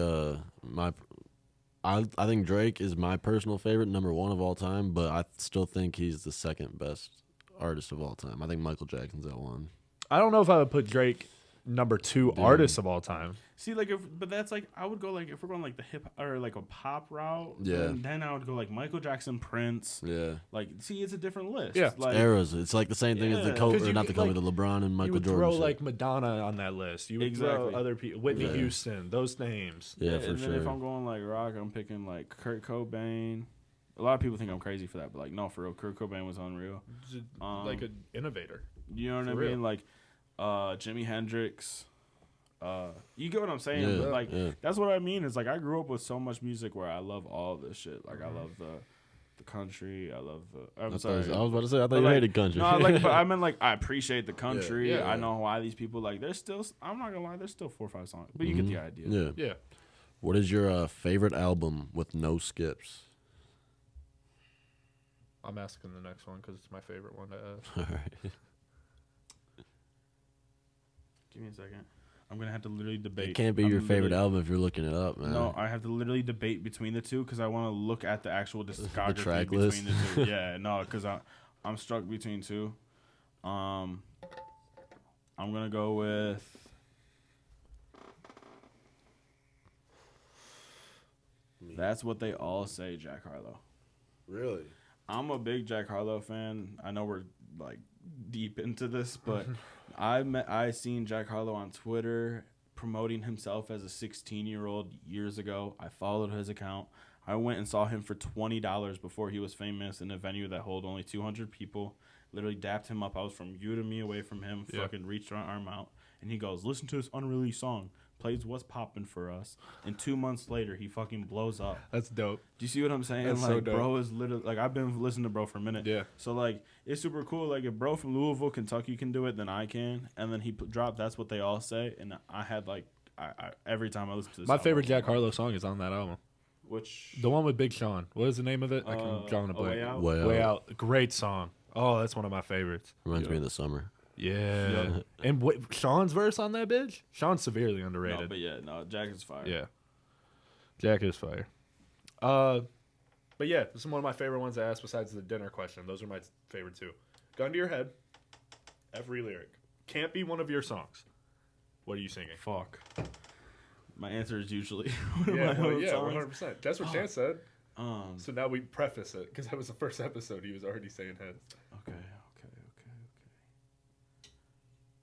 I think Drake is my personal favorite, number 1 of all time, but I still think he's the second best artist of all time. I think Michael Jackson's at 1. I don't know if I would put Drake number 2 artist of all time. See, like, but that's like, I would go like, if we're going like the hip or like a pop route, Yeah. then I would go like Michael Jackson, Prince. Yeah. Like, see, it's a different list. Yeah. Like, Eras. It's like the same thing as the Yeah. Kobe, 'Cause or you not the could, Kobe, like, the LeBron and You Michael would Jordan. throw shit. like Madonna on that list. You would throw Exactly. other people, Whitney Yeah. Houston, those names. yeah, for and then sure. if I'm going like rock, I'm picking like Kurt Cobain. A lot of people think I'm crazy for that, but like, no, for real, Kurt Cobain was unreal. Like an innovator. You know what I For real. mean? Like, Jimi Hendrix. You get what I'm saying? Yeah, But like, yeah. that's what I mean. Is like, I grew up with so much music where I love all this shit. Like, I love the country. I love the. I'm sorry. I was about to say, I thought But, you like, hated country. No, like, but I meant like, I appreciate the country. Yeah, I yeah. know why these people like. There's still. I'm not gonna lie. There's still 4 or 5 songs, but you get the idea. Yeah. Yeah. What is your favorite album with no skips? I'm asking the next one because it's my favorite one to ask. All right. Give me a second. I'm gonna have to literally debate. It can't be I'm your favorite literally- album if you're looking it up, man. No, I have to literally debate between the two because I want to look at the actual discography track between list. the two. Yeah, no, because I'm stuck between two. I'm gonna go with. That's what they all say, Jack Harlow. Really? I'm a big Jack Harlow fan. I know we're like deep into this, but I seen Jack Harlow on Twitter promoting himself as a 16-year-old years ago. I followed his account. I went and saw him for $20 before he was famous in a venue that hold only 200 people. Literally dapped him up. I was from Udemy away from him. Yeah. Fucking reached our arm out, and he goes, "Listen to this unreleased song." Plays "What's Poppin' for Us," and 2 months later, he fucking blows up. That's dope. Do you see what I'm saying? That's like, so dope. bro is literally like, I've been listening to bro for a minute. Yeah. So like, it's super cool. Like, if bro from Louisville, Kentucky can do it, then I can. And then he dropped "That's What They All Say," and I had like, I every time I listen to this, My album, favorite Jack Harlow song is on that album. which The one with Big Sean. What is the name of it? I can draw on a Way blank. Out. Way Way Out. Out. Great song. Oh, that's one of my favorites. Reminds me of the summer. Yeah. And Sean's verse on that bitch? Sean's severely underrated. No, but yeah, no, Jack is fire. Yeah. Jack is fire. But yeah, this is one of my favorite ones to ask besides the dinner question. Those are my favorite two. Gun to your head. Every lyric. Can't be one of your songs. What are you singing? Fuck. My answer is usually yeah, my own 100%. That's what Chance said. Um, So now we preface it because that was the first episode. He was already saying his. Okay.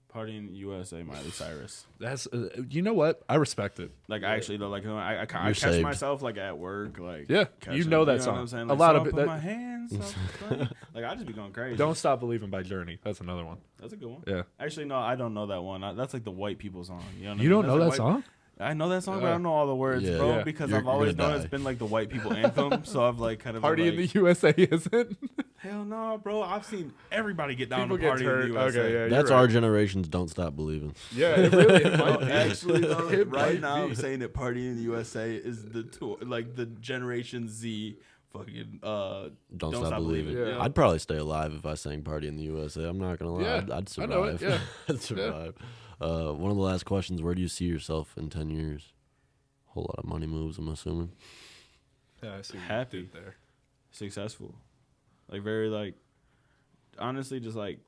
Party in the USA, Miley Cyrus. That's you know what? I respect it. Like I actually though, like I catch saved. myself like at work, like Yeah, you know that What song. I'm saying? A Like, lot so of I it. put my hands up, like I just be going crazy. Don't Stop Believing by Journey. That's another one. That's a good one. Yeah. Actually, no, I don't know that one. That's like the white people song. You know what I You mean? don't That's know like that song? I know that song, but I don't know all the words, Yeah. bro. Yeah. Because You're I've always gonna known die. it's been like the white people anthem. So I've like kind of Party been in like, the USA isn't. hell no, bro. I've seen everybody get down People to get Party hurt. in the USA. Okay, yeah. That's you're our right. generation's Don't Stop Believing. Yeah, it really it might No, be. actually, though, It right might now be. I'm saying that Party in the USA is the like the Generation Z fucking Don't Stop Believing. Yeah. I'd probably stay alive if I sang Party in the USA. I'm not going to lie. Yeah, I'd I know it, survive. yeah. I'd survive. One of the last questions, where do you see yourself in 10 years? Whole lot of money moves, I'm assuming. Yeah, I see what you Happy. did there. successful. Like very like honestly just like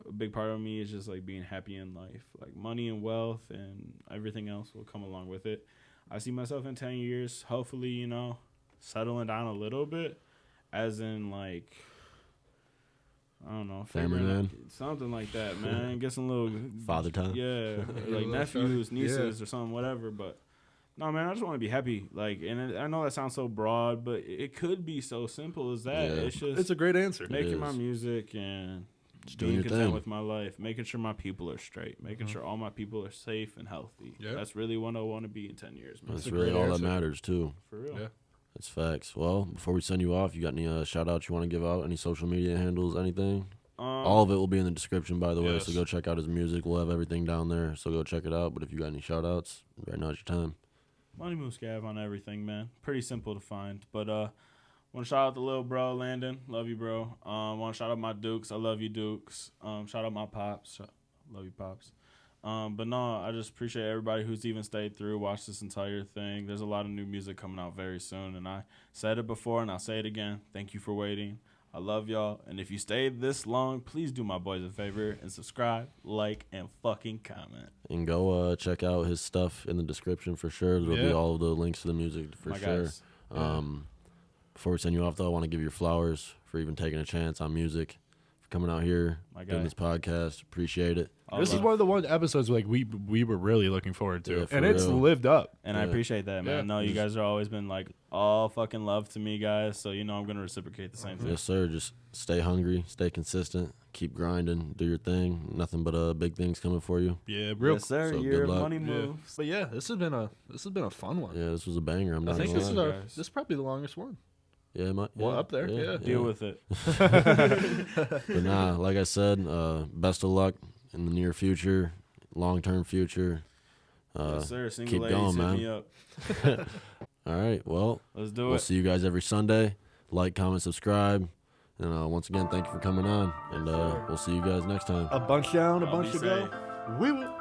a big part of me is just like being happy in life. Like money and wealth and everything else will come along with it. I see myself in 10 years, hopefully, you know, settling down a little bit as in like I don't know, Family figuring man. out- something like that, man. Get some little Father time. yeah, A like little nephews, family. nieces, or something, whatever. But no, man, I just want to be happy. Like, and I know that sounds so broad, but it could be so simple as that. Yeah. It's just It's a great answer. making my is. music and Just doing being your content thing. with my life, making sure my people are straight, making sure all my people are safe and healthy. Yeah. That's really what I want to be in 10 years, man. That's a really great all answer. that matters, too. For real. Yeah. That's facts. Well, before we send you off, you got any shout-outs you want to give out? Any social media handles, anything? All of it will be in the description, by the way, so Yes. go check out his music. We'll have everything down there, so go check it out. But if you got any shout-outs, right now's your time. Moneymovesgav on everything, man. Pretty simple to find. But want to shout out the little bro, Landon. Love you, bro. Want to shout out my Dukes. I love you, Dukes. Shout out my Pops. Love you, Pops. But no, I just appreciate everybody who's even stayed through, watched this entire thing. There's a lot of new music coming out very soon, and I said it before, and I'll say it again. Thank you for waiting. I love y'all, and if you stayed this long, please do my boys a favor and subscribe, like, and fucking comment. And go check out his stuff in the description for sure. There'll be Yeah. all of the links to the music for My sure. guys. Before we send you off, though, I want to give you your flowers for even taking a chance on music, for coming out here, My doing guy. this podcast. Appreciate it. All This is love. one of the one episodes like we were really looking forward to, Yeah, for and it's real. lived up. And I Yeah. appreciate that, man. Yeah. No, you guys have always been like all fucking love to me, guys. So you know I'm gonna reciprocate the same thing. Yes, sir. Just stay hungry, stay consistent, keep grinding, do your thing. Nothing but big things coming for you. Yeah, real. Yes, sir. So Your good luck. money Yeah. moves. But yeah, this has been a fun one. Yeah, this was a banger. I'm I not think gonna this is lie. guys. this is probably the longest one. Yeah, Well, up there, yeah. Deal with it. But nah, like I said, best of luck in the near future, long-term future. Yes, sir. Single keep ladies, going, hit man. me up. All right, well, Let's do we'll it. see you guys every Sunday. Like, comment, subscribe. And once again, thank you for coming on. And we'll see you guys next time. A bunch down, a Y'all bunch be to go. safe. We will.